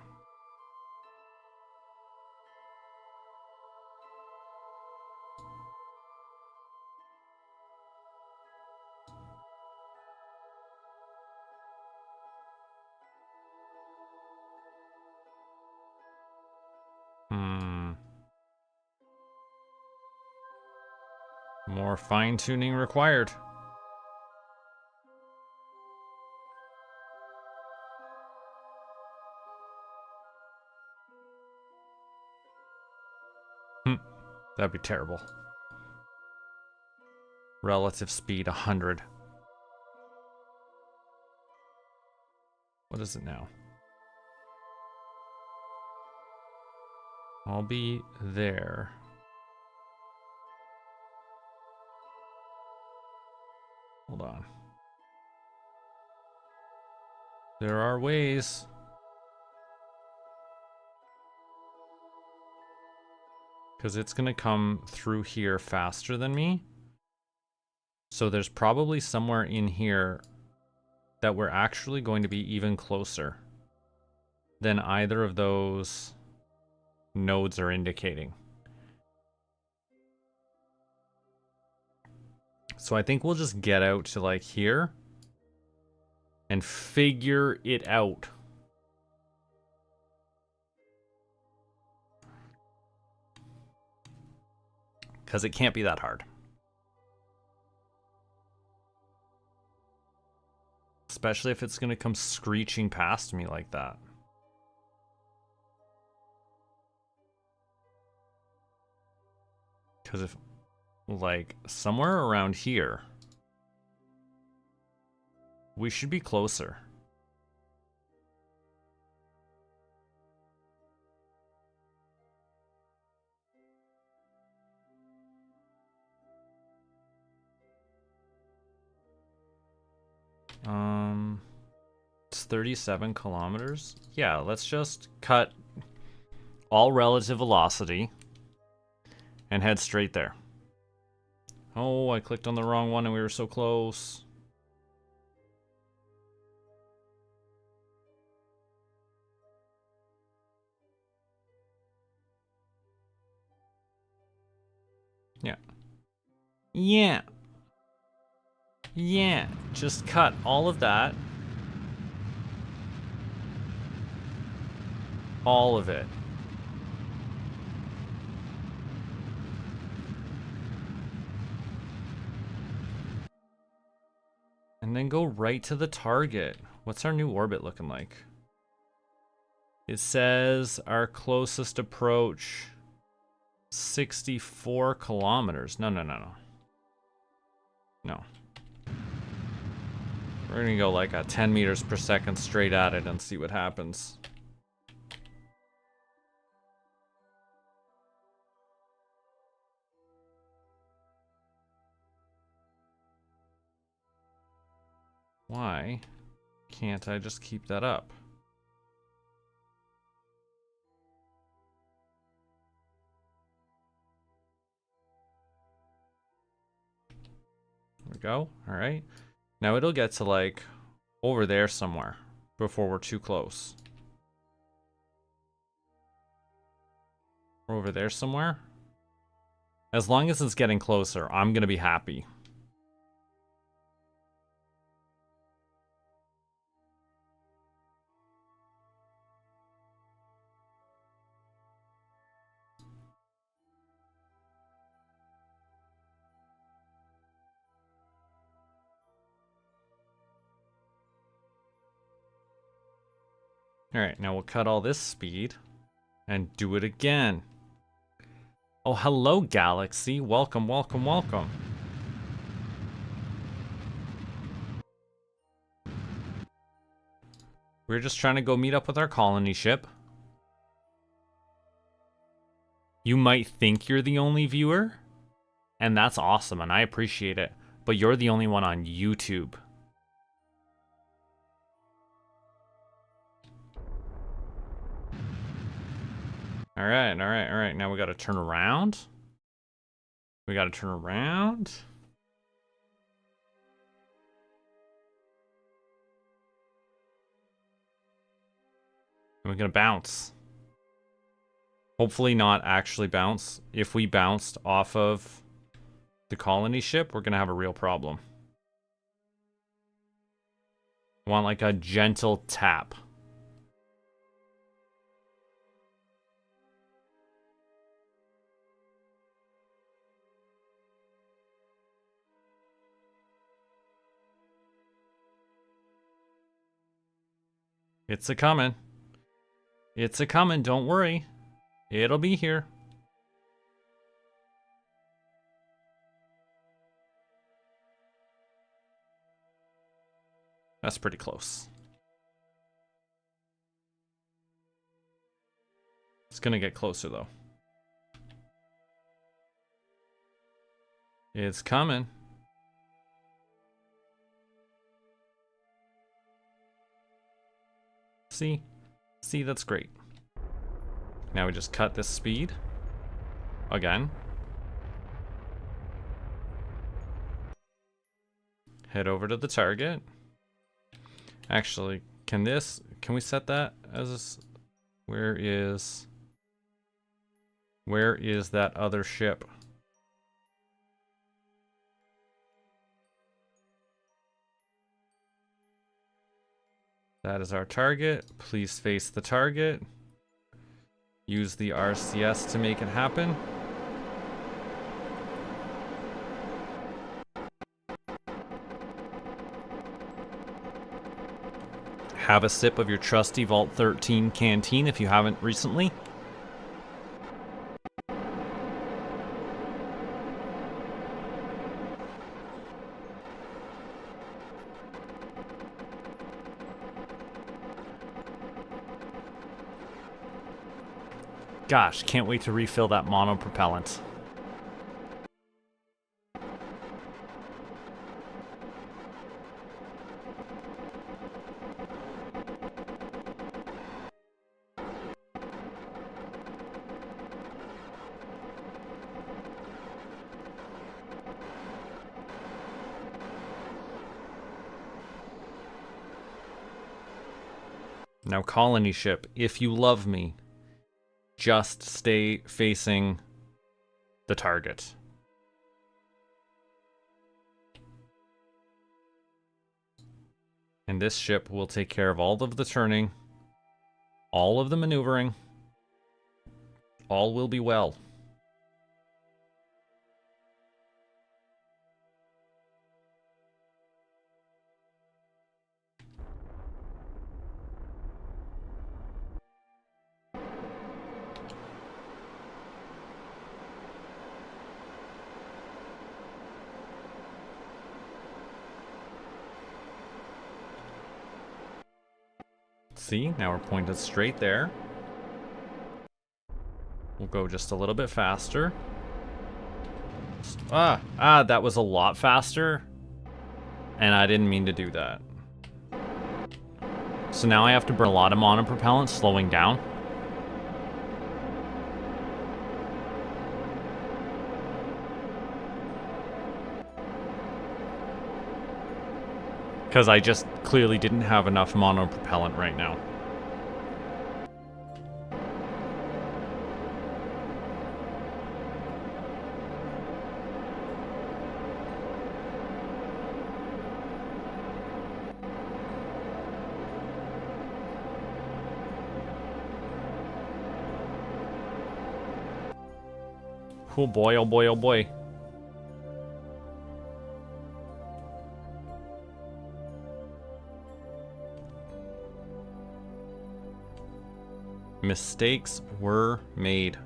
More fine-tuning required. That'd be terrible. Relative speed 100. What is it now? I'll be there. Hold on. There are ways. Because it's going to come through here faster than me. So there's probably somewhere in here that we're actually going to be even closer than either of those nodes are indicating. So I think we'll just get out to like here and figure it out. Because it can't be that hard. Especially if it's going to come screeching past me like that. Because if, like, somewhere around here, we should be closer. It's 37 kilometers. Yeah, let's just cut all relative velocity and head straight there. Oh, I clicked on the wrong one and we were so close. Yeah. Yeah. Yeah. Just cut all of that. All of it. And then go right to the target. What's our new orbit looking like? It says our closest approach, 64 kilometers. No. No. We're gonna go like at 10 meters per second straight at it and see what happens. Why can't I just keep that up? There we go. All right. Now it'll get to like over there somewhere before we're too close. Over there somewhere. As long as it's getting closer, I'm gonna be happy. All right, now we'll cut all this speed and do it again. Oh, hello, Galaxy. Welcome, welcome, welcome. We're just trying to go meet up with our colony ship. You might think you're the only viewer, and that's awesome, and I appreciate it, but you're the only one on YouTube. All right. Now we got to turn around. We got to turn around. And we're going to bounce. Hopefully not actually bounce. If we bounced off of the colony ship, we're going to have a real problem. I want like a gentle tap. It's a coming. It's a coming, don't worry. It'll be here. That's pretty close. It's gonna get closer though. It's coming. See, that's great. Now we just cut this speed. again. Head over to the target. Actually, can we set that as where is that other ship? That is our target. Please face the target. Use the RCS to make it happen. Have a sip of your trusty Vault 13 canteen if you haven't recently. Gosh, can't wait to refill that monopropellant. Now, colony ship, if you love me, just stay facing the target. And this ship will take care of all of the turning, all of the maneuvering. All will be well. See, now we're pointed straight there. We'll go just a little bit faster. That was a lot faster. And I didn't mean to do that. So now I have to burn a lot of monopropellant, slowing down. Because I just clearly didn't have enough monopropellant right now. Oh boy, oh boy, oh boy. Mistakes were made.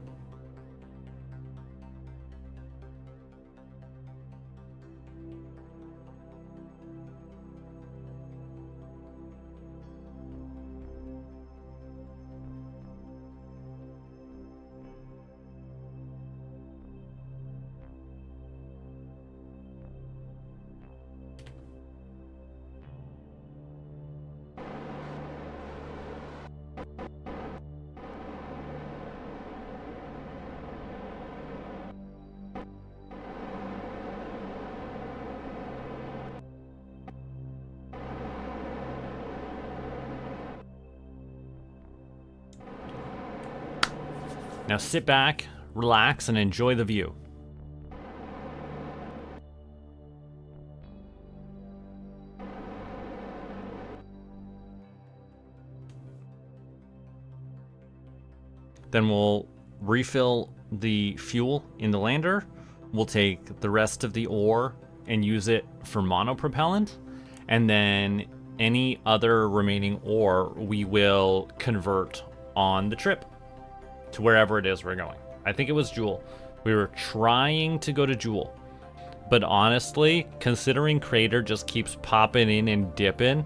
Now sit back, relax, and enjoy the view. Then we'll refill the fuel in the lander. We'll take the rest of the ore and use it for monopropellant. And then any other remaining ore we will convert on the trip to wherever it is we're going. I think it was Jewel. We were trying to go to Jewel. But honestly, considering Crater just keeps popping in and dipping,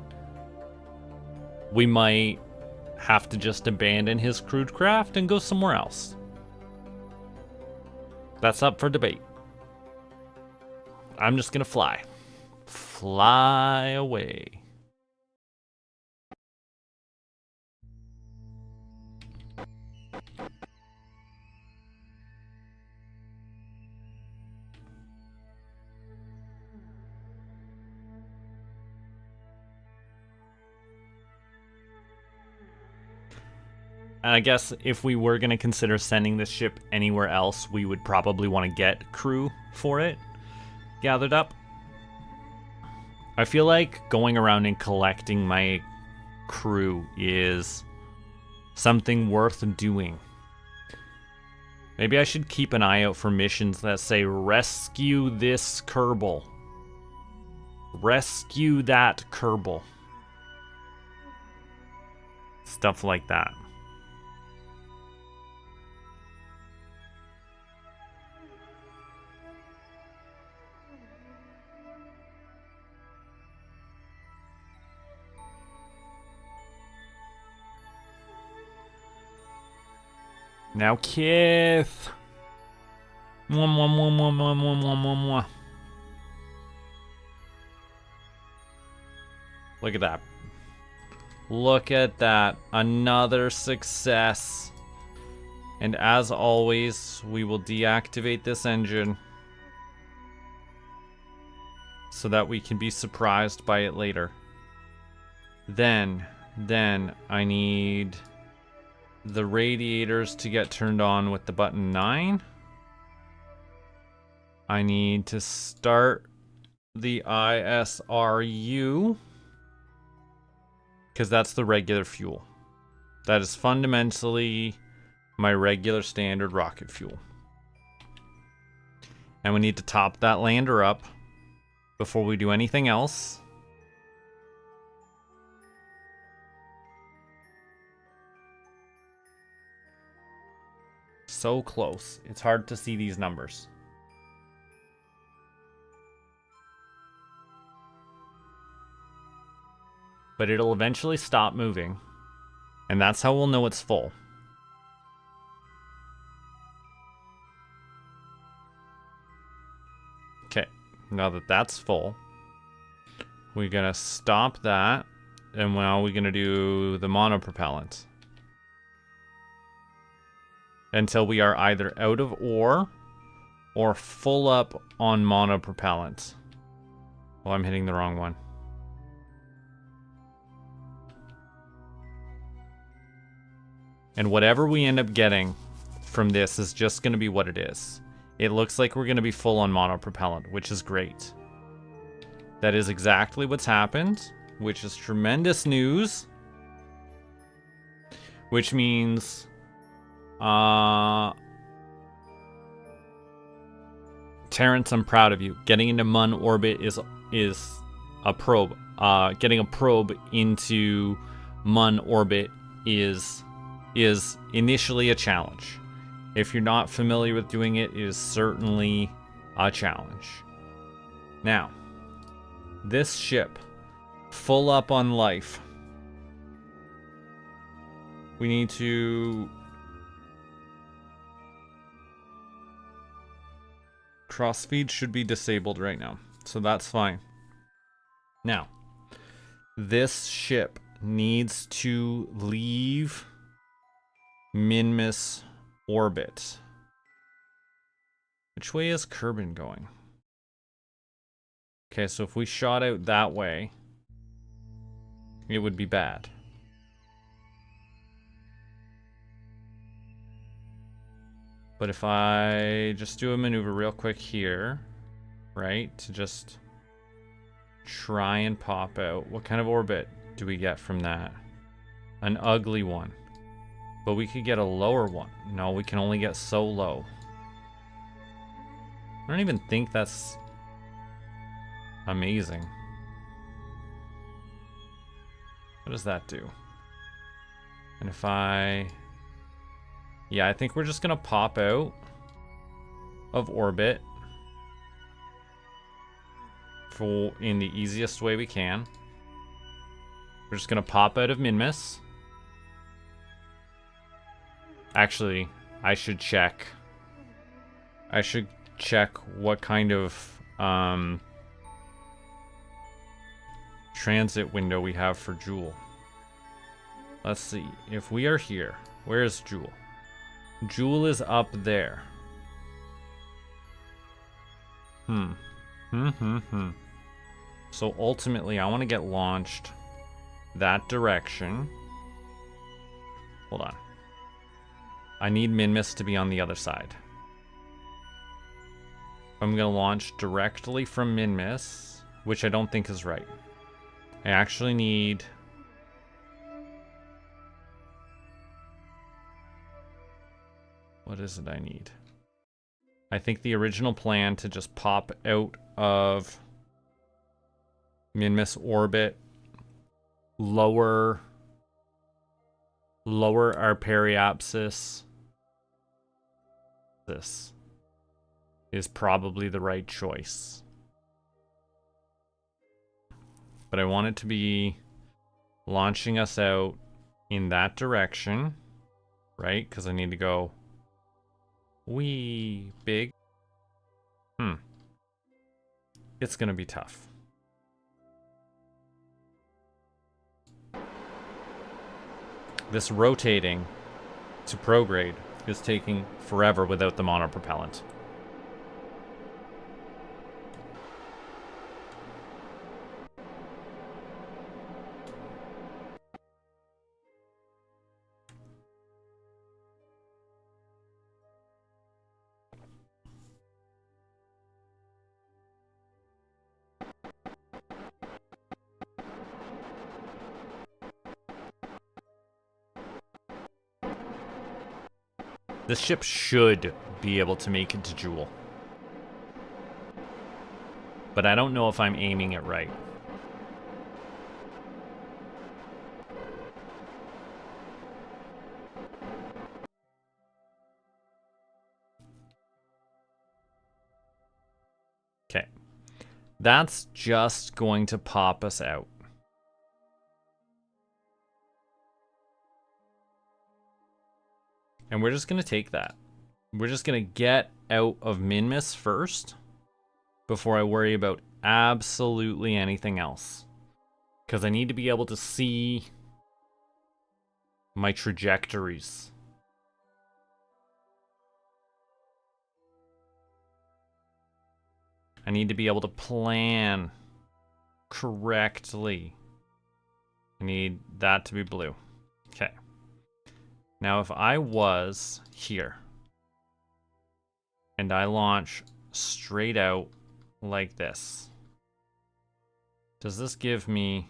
we might have to just abandon his crewed craft and go somewhere else. That's up for debate. I'm just gonna fly. Fly away. And I guess if we were going to consider sending this ship anywhere else, we would probably want to get crew for it gathered up. I feel like going around and collecting my crew is something worth doing. Maybe I should keep an eye out for missions that say, rescue this Kerbal. Rescue that Kerbal. Stuff like that. Now, Kith. Mwah, mwah, mwah, mwah, mwah, mwah, mwah, mwah, mwah. Look at that. Look at that. Another success. And as always, we will deactivate this engine so that we can be surprised by it later. Then I need the radiators to get turned on with the button 9. I need to start the ISRU because that's the regular fuel. That is fundamentally my regular standard rocket fuel. And we need to top that lander up before we do anything else. So close. It's hard to see these numbers. But it'll eventually stop moving. And that's how we'll know it's full. Okay, now that that's full, we're gonna stop that. And now we're gonna do the monopropellant. Until we are either out of ore or full up on monopropellant. Well, I'm hitting the wrong one. And whatever we end up getting from this is just going to be what it is. It looks like we're going to be full on monopropellant, which is great. That is exactly what's happened, which is tremendous news. Which means Terrence, I'm proud of you. Getting into Mun orbit is a probe. Getting a probe into Mun orbit is initially a challenge. If you're not familiar with doing it, it is certainly a challenge. Now, this ship, full up on life. We need to crossfeed should be disabled right now, so that's fine. Now, this ship needs to leave Minmus orbit. Which way is Kerbin going? Okay, so if we shot out that way, it would be bad. But if I just do a maneuver real quick here, right, to just try and pop out. What kind of orbit do we get from that? An ugly one. But we could get a lower one. No, we can only get so low. I don't even think that's amazing. What does that do? And if I... Yeah, I think we're just gonna pop out of orbit in the easiest way we can. We're just gonna pop out of Minmus. Actually, I should check. I should check what kind of transit window we have for Joule. Let's see. If we are here, where is Joule? Joule is up there. So ultimately, I want to get launched that direction. Hold on. I need Minmus to be on the other side. I'm going to launch directly from Minmus, which I don't think is right. I actually need... What is it I need? I think the original plan to just pop out of Minmus orbit, lower our periapsis. This is probably the right choice. But I want it to be launching us out in that direction, right? Because I need to go wee big. It's gonna be tough. This rotating to prograde is taking forever without the monopropellant. This ship should be able to make it to Joule. But I don't know if I'm aiming it right. Okay. That's just going to pop us out. And we're just going to take that. We're just going to get out of Minmus first before I worry about absolutely anything else. Because I need to be able to see my trajectories. I need to be able to plan correctly. I need that to be blue. Okay. Now, if I was here and I launch straight out like this, does this give me...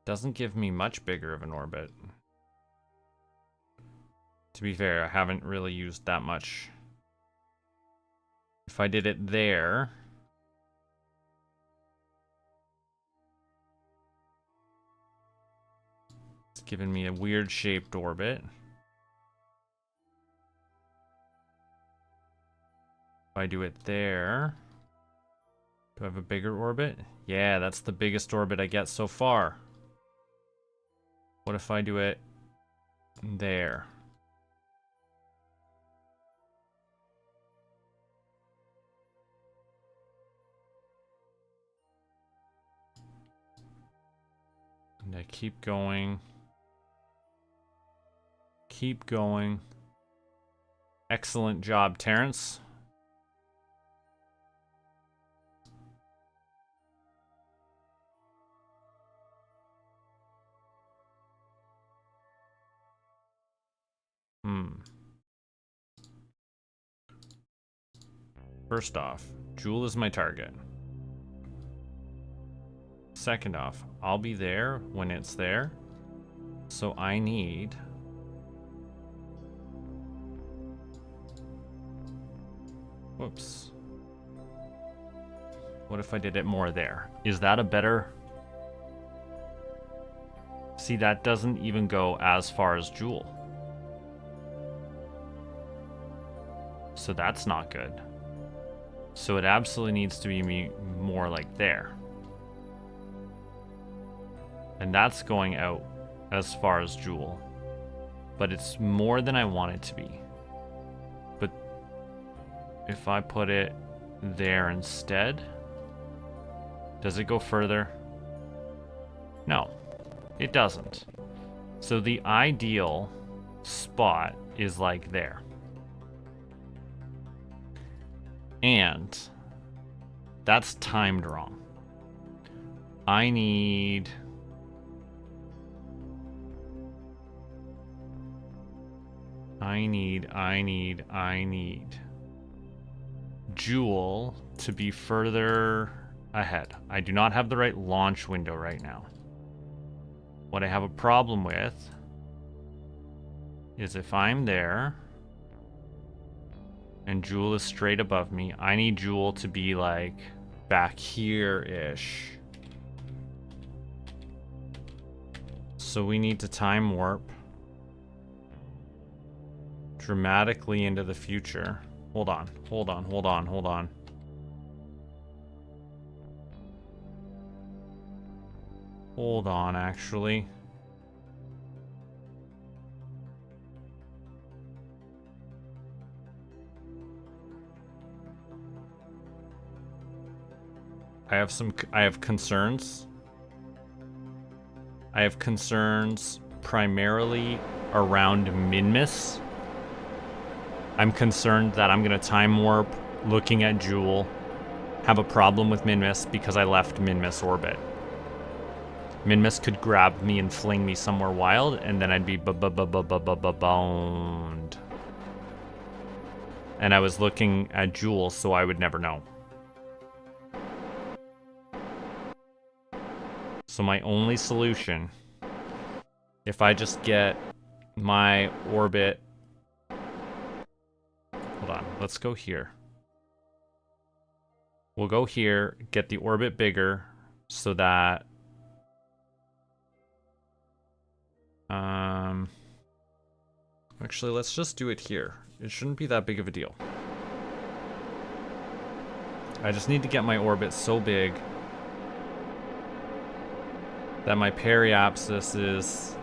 Doesn't give me much bigger of an orbit. To be fair, I haven't really used that much. If I did it there... It's giving me a weird shaped orbit. If I do it there... Do I have a bigger orbit? Yeah, that's the biggest orbit I get so far. What if I do it there? And I keep going. Keep going. Excellent job, Terrence. First off, Joule is my target. Second off, I'll be there when it's there. So I need... Whoops. What if I did it more there? Is that a better... See, that doesn't even go as far as Joule. So that's not good. So it absolutely needs to be more like there. And that's going out as far as Joule. But it's more than I want it to be. But if I put it there instead, does it go further? No, it doesn't. So the ideal spot is like there. And that's timed wrong. I need... I need Jewel to be further ahead. I do not have the right launch window right now. What I have a problem with is if I'm there and Jewel is straight above me, I need Jewel to be like back here-ish. So we need to time warp dramatically into the future. Hold on. Hold on, actually. I have concerns. I have concerns primarily around Minmus. I'm concerned that I'm gonna time warp looking at Jewel, have a problem with Minmus because I left Minmus orbit. Minmus could grab me and fling me somewhere wild, and then I'd be boned. And I was looking at Jewel, so I would never know. So my only solution, if I just get my orbit... Hold on, let's go here. We'll go here, get the orbit bigger, so that... Actually, let's just do it here. It shouldn't be that big of a deal. I just need to get my orbit so big that my periapsis is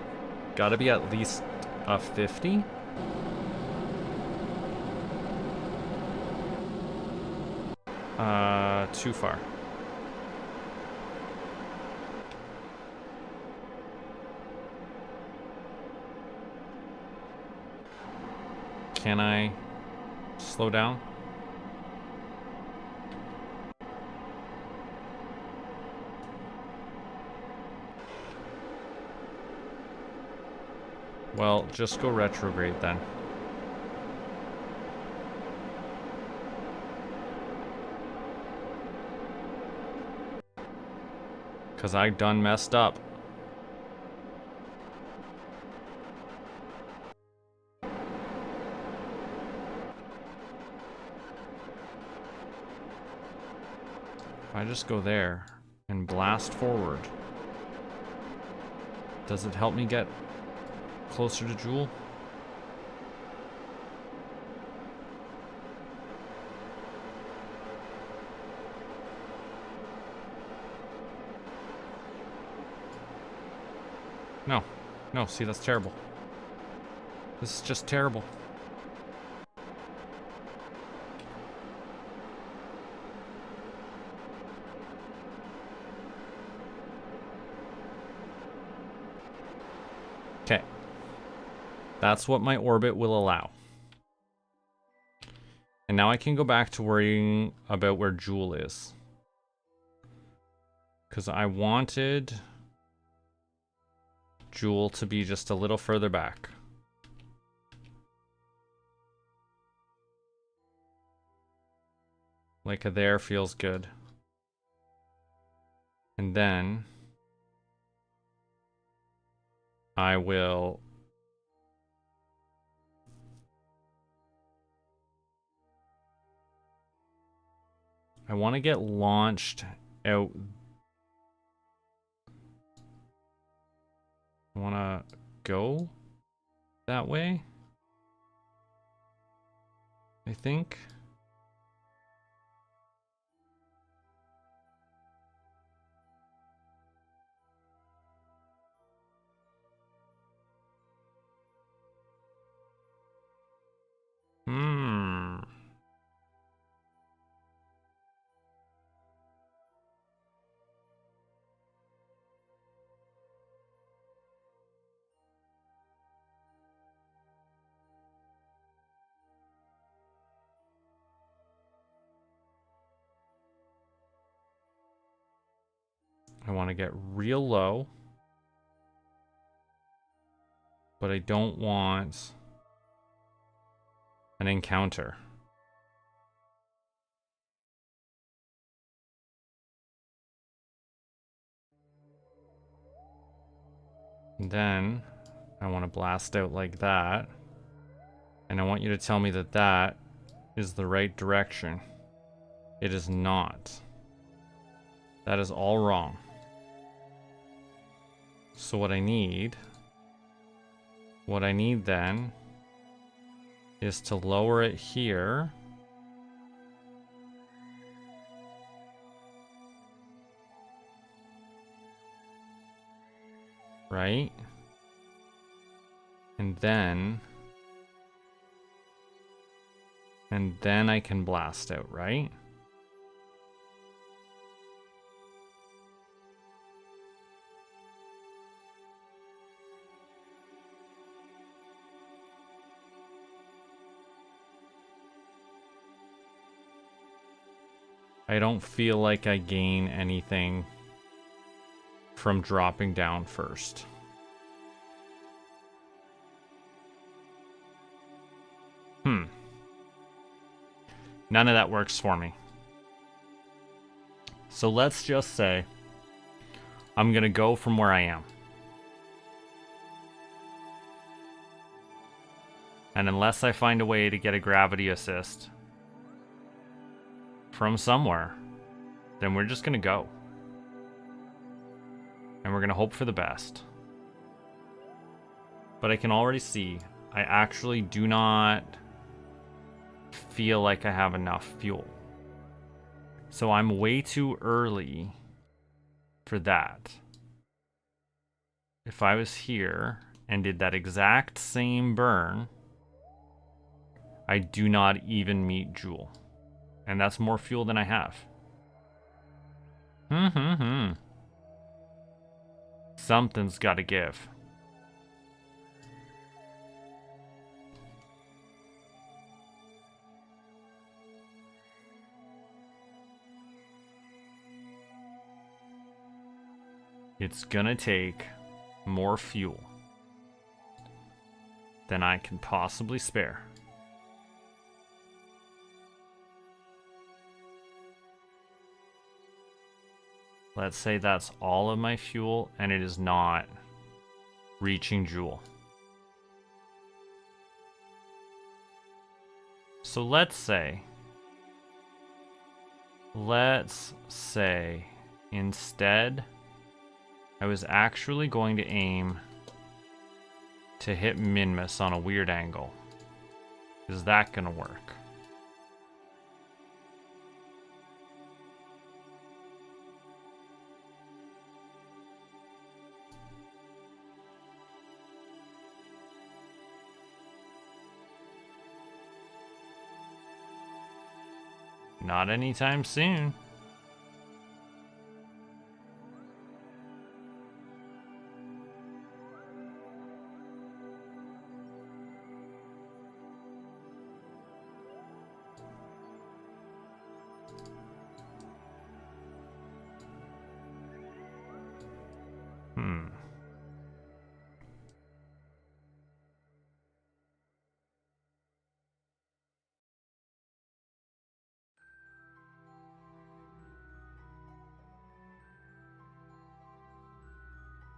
gotta be at least a 50. Too far. Can I slow down? Well, just go retrograde then. Because I done messed up. If I just go there and blast forward, does it help me get closer to Jewel? No. No, see, that's terrible. This is just terrible. Okay. That's what my orbit will allow. And now I can go back to worrying about where Jewel is. Because I wanted Jewel to be just a little further back. Like a there feels good. And then I will I want to get launched out. I want to go that way, I think. I want to get real low, but I don't want an encounter. And then I want to blast out like that. And I want you to tell me that that is the right direction. It is not. That is all wrong. So what I need then is to lower it here. Right? And then I can blast out, right? I don't feel like I gain anything from dropping down first. None of that works for me. So let's just say I'm gonna go from where I am. And unless I find a way to get a gravity assist from somewhere, then we're just gonna go. And we're gonna hope for the best. But I can already see I actually do not feel like I have enough fuel. So I'm way too early for that. If I was here and did that exact same burn, I do not even meet Joule. And that's more fuel than I have. Something's got to give. It's gonna take more fuel than I can possibly spare. Let's say that's all of my fuel and it is not reaching Joule. So let's say instead I was actually going to aim to hit Minmus on a weird angle. Is that gonna work? Not anytime soon.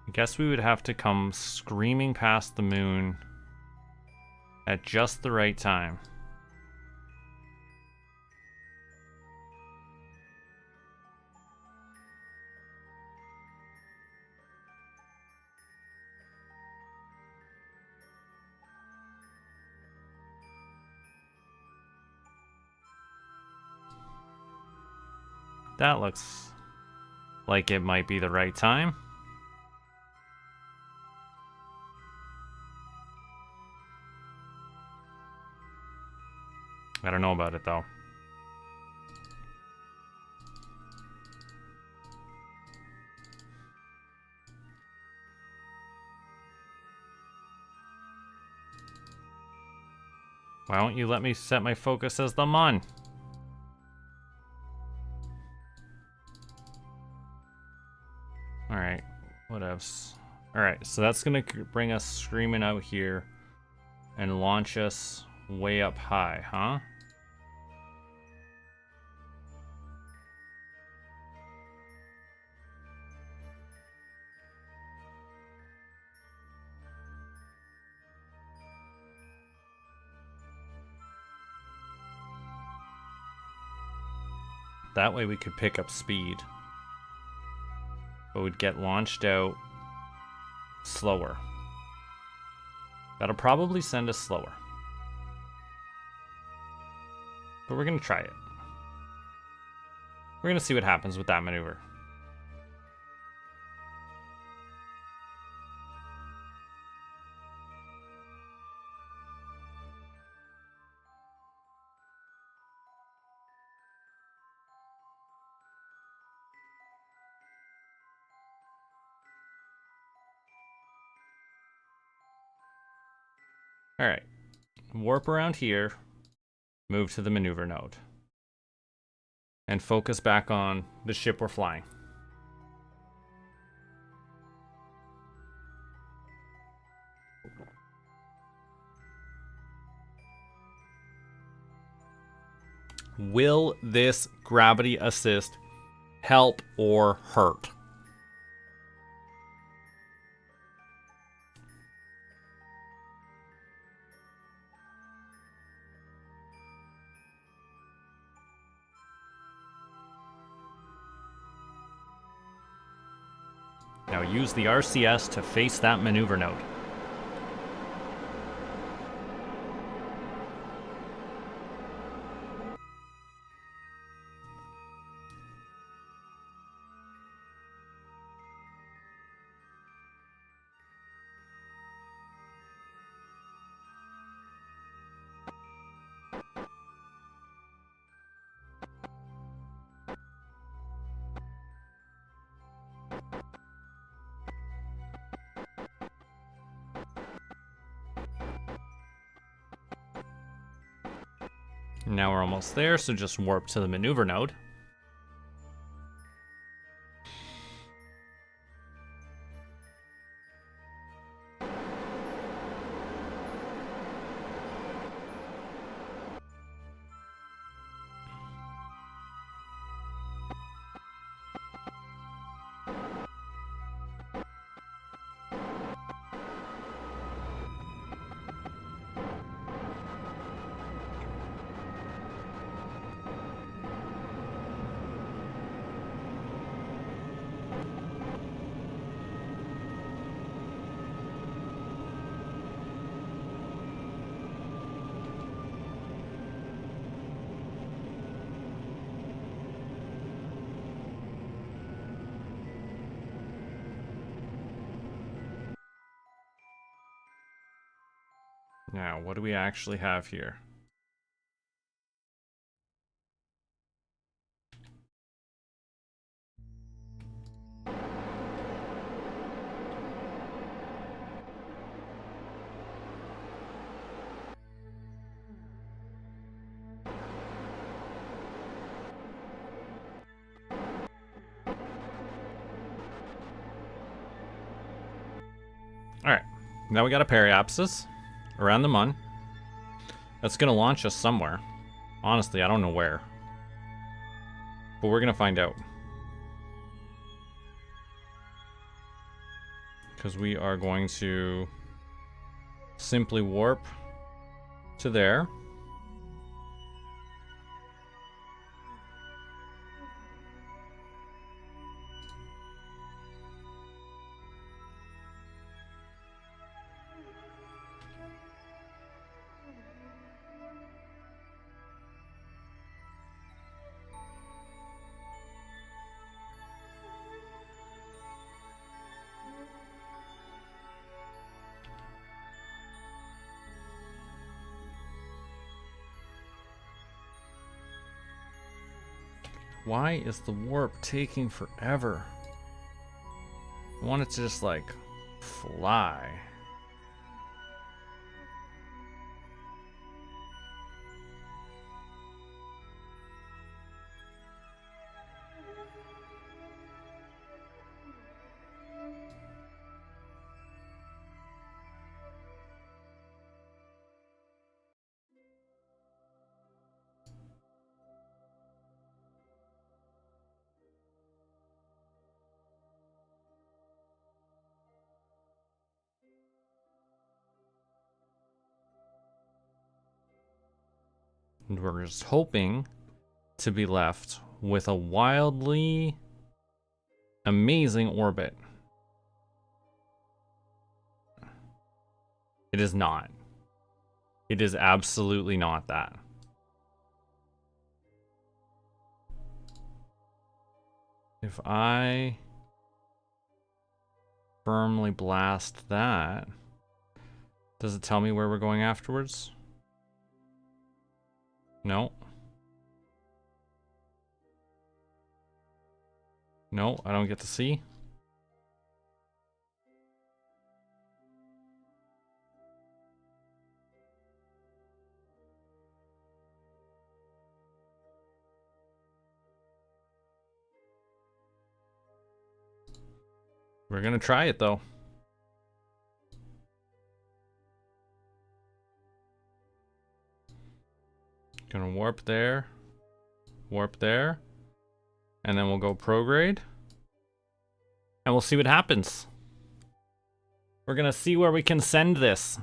I guess we would have to come screaming past the moon at just the right time. That looks like it might be the right time. I don't know about it though. Why don't you let me set my focus as the Mun? Alright, whatevs. Alright, so that's gonna bring us screaming out here and launch us way up high, huh? That way we could pick up speed. But we'd get launched out slower. That'll probably send us slower. But we're gonna try it. We're gonna see what happens with that maneuver. All right, warp around here, move to the maneuver node, and focus back on the ship we're flying. Will this gravity assist help or hurt? Now use the RCS to face that maneuver node. Now we're almost there, so just warp to the maneuver node. Now, what do we actually have here? Alright, now we got a periapsis around the Mun. That's going to launch us somewhere. Honestly, I don't know where. But we're going to find out. Because we are going to simply warp to there. Why is the warp taking forever? I want it to just, like, fly. And we're just hoping to be left with a wildly amazing orbit. It is not. It is absolutely not that. If I firmly blast that, does it tell me where we're going afterwards? No. No, I don't get to see. We're gonna try it though. Gonna warp there, and then we'll go prograde, and we'll see what happens. We're gonna see where we can send this.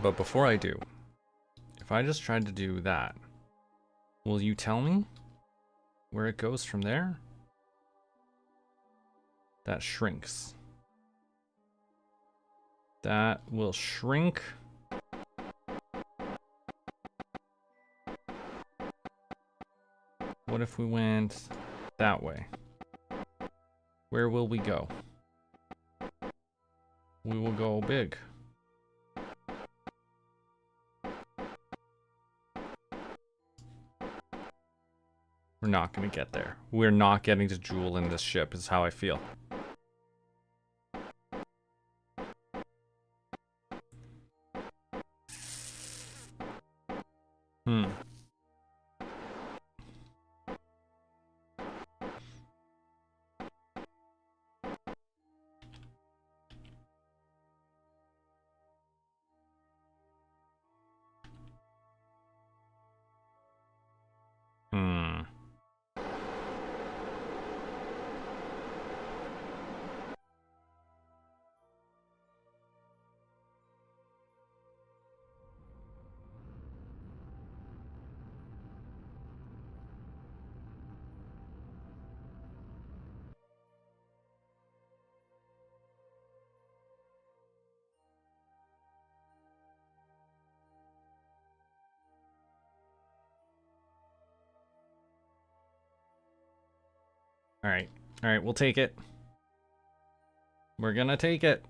But before I do, if I just tried to do that, will you tell me where it goes from there? That shrinks. That will shrink. What if we went that way? Where will we go? We will go big. We're not going to get there. We're not getting to Jewel in this ship, is how I feel. All right, we'll take it. We're gonna take it.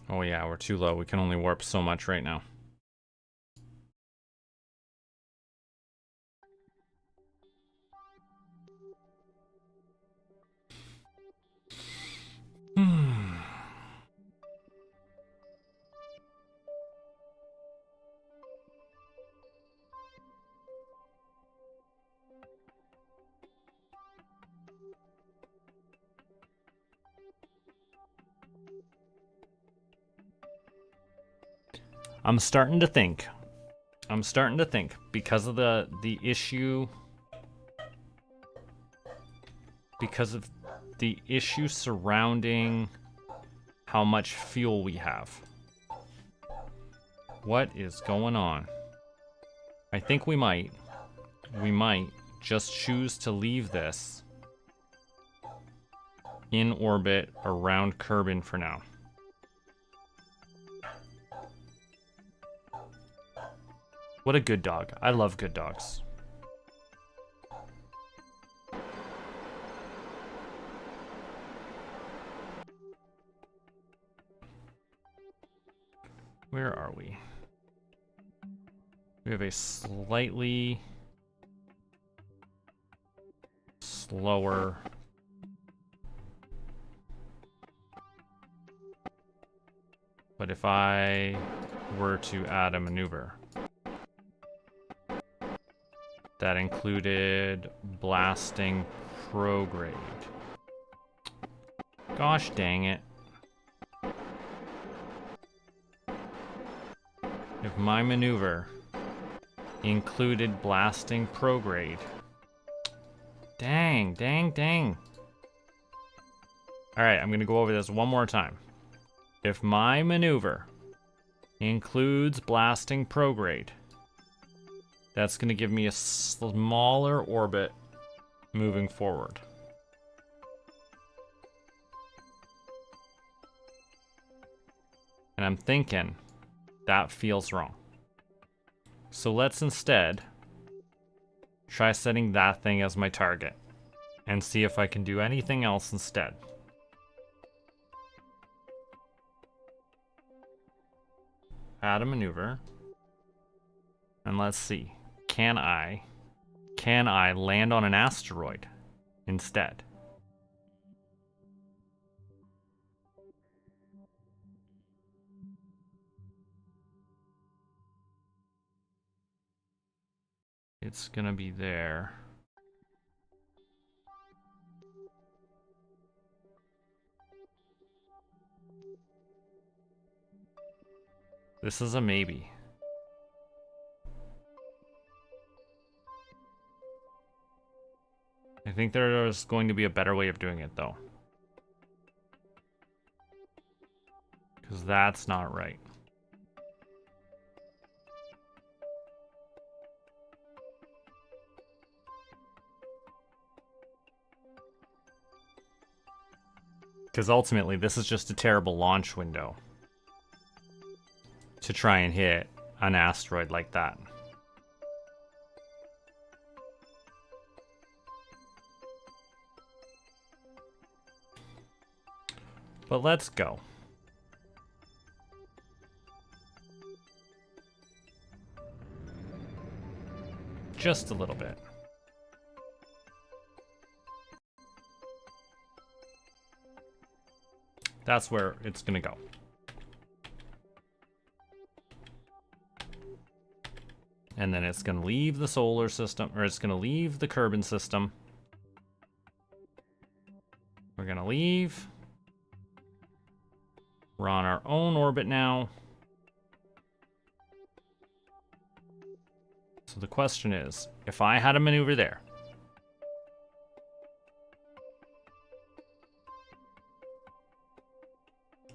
Oh yeah, we're too low. We can only warp so much right now. I'm starting to think because of the issue, because of the issue surrounding how much fuel we have. What is going on? I think we might just choose to leave this in orbit around Kerbin for now. What a good dog. I love good dogs. Where are we? We have a slightly slower but if I were to add a maneuver that included blasting prograde. Gosh dang it. If my maneuver included blasting prograde. Dang, dang, dang. Alright, I'm gonna go over this one more time. If my maneuver includes blasting prograde, that's gonna give me a smaller orbit moving forward. And I'm thinking that feels wrong. So let's instead try setting that thing as my target and see if I can do anything else instead. Add a maneuver. And let's see. Can I land on an asteroid instead? It's gonna be there. This is a maybe. I think there is going to be a better way of doing it though. Because that's not right. Because ultimately, this is just a terrible launch window to try and hit an asteroid like that. But let's go. Just a little bit. That's where it's gonna go. And then it's gonna leave the solar system, or it's gonna leave the Kerbin system. We're gonna leave. We're on our own orbit now. So the question is, if I had a maneuver there,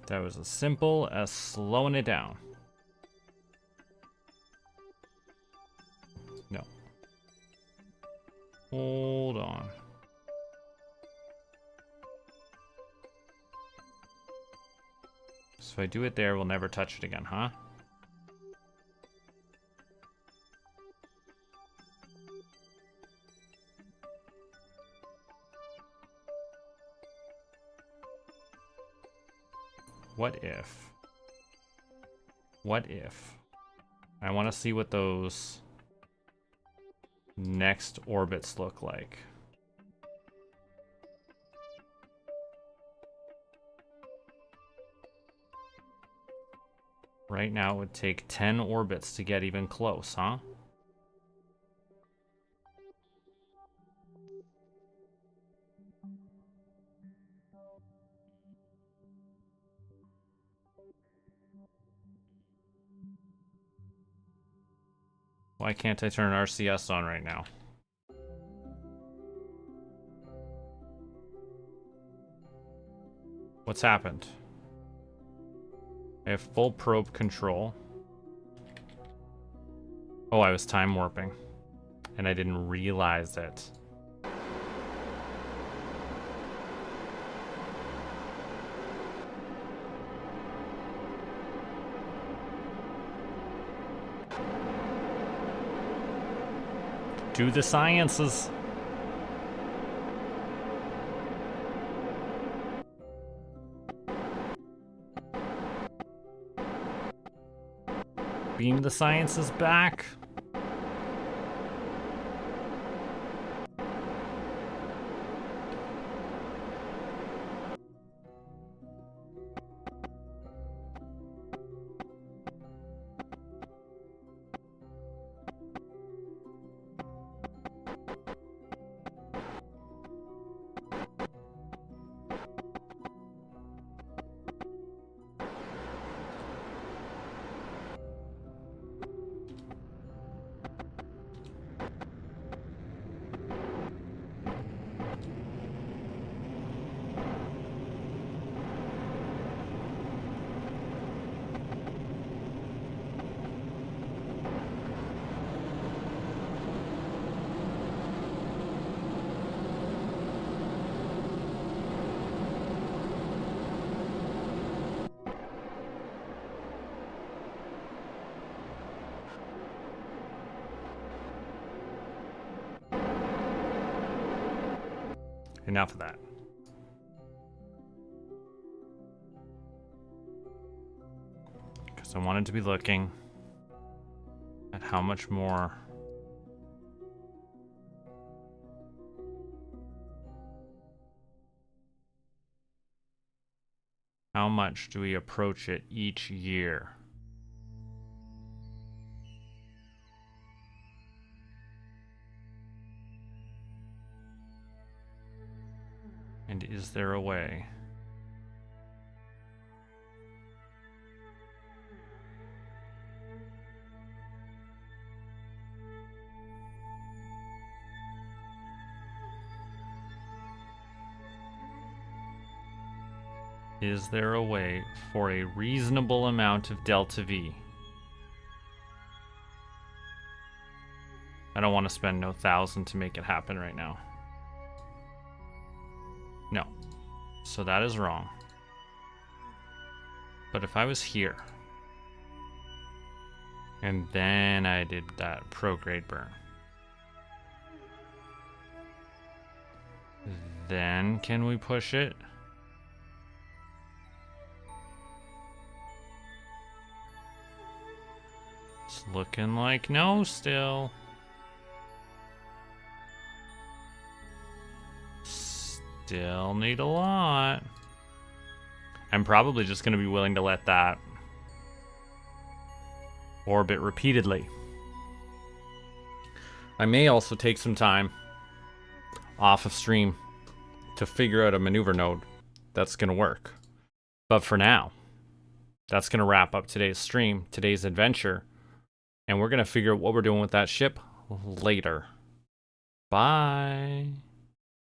that was as simple as slowing it down. No. Hold on. So if I do it there, we'll never touch it again, huh? What if I want to see what those next orbits look like? Right now it would take 10 orbits to get even close, huh? Why can't I turn RCS on right now? What's happened? I have full probe control. Oh, I was time warping. And I didn't realize it. Do the sciences. Beam the sciences back. Enough of that. Because I wanted to be looking at how much more. How much do we approach it each year? And is there a way? Is there a way for a reasonable amount of delta V? I don't want to spend no 1,000 to make it happen right now. No. So that is wrong. But if I was here, and then I did that prograde burn, then can we push it? It's looking like no still. Still need a lot. I'm probably just going to be willing to let that orbit repeatedly. I may also take some time off of stream to figure out a maneuver node that's going to work. But for now, that's going to wrap up today's stream, today's adventure, and we're going to figure out what we're doing with that ship later. Bye.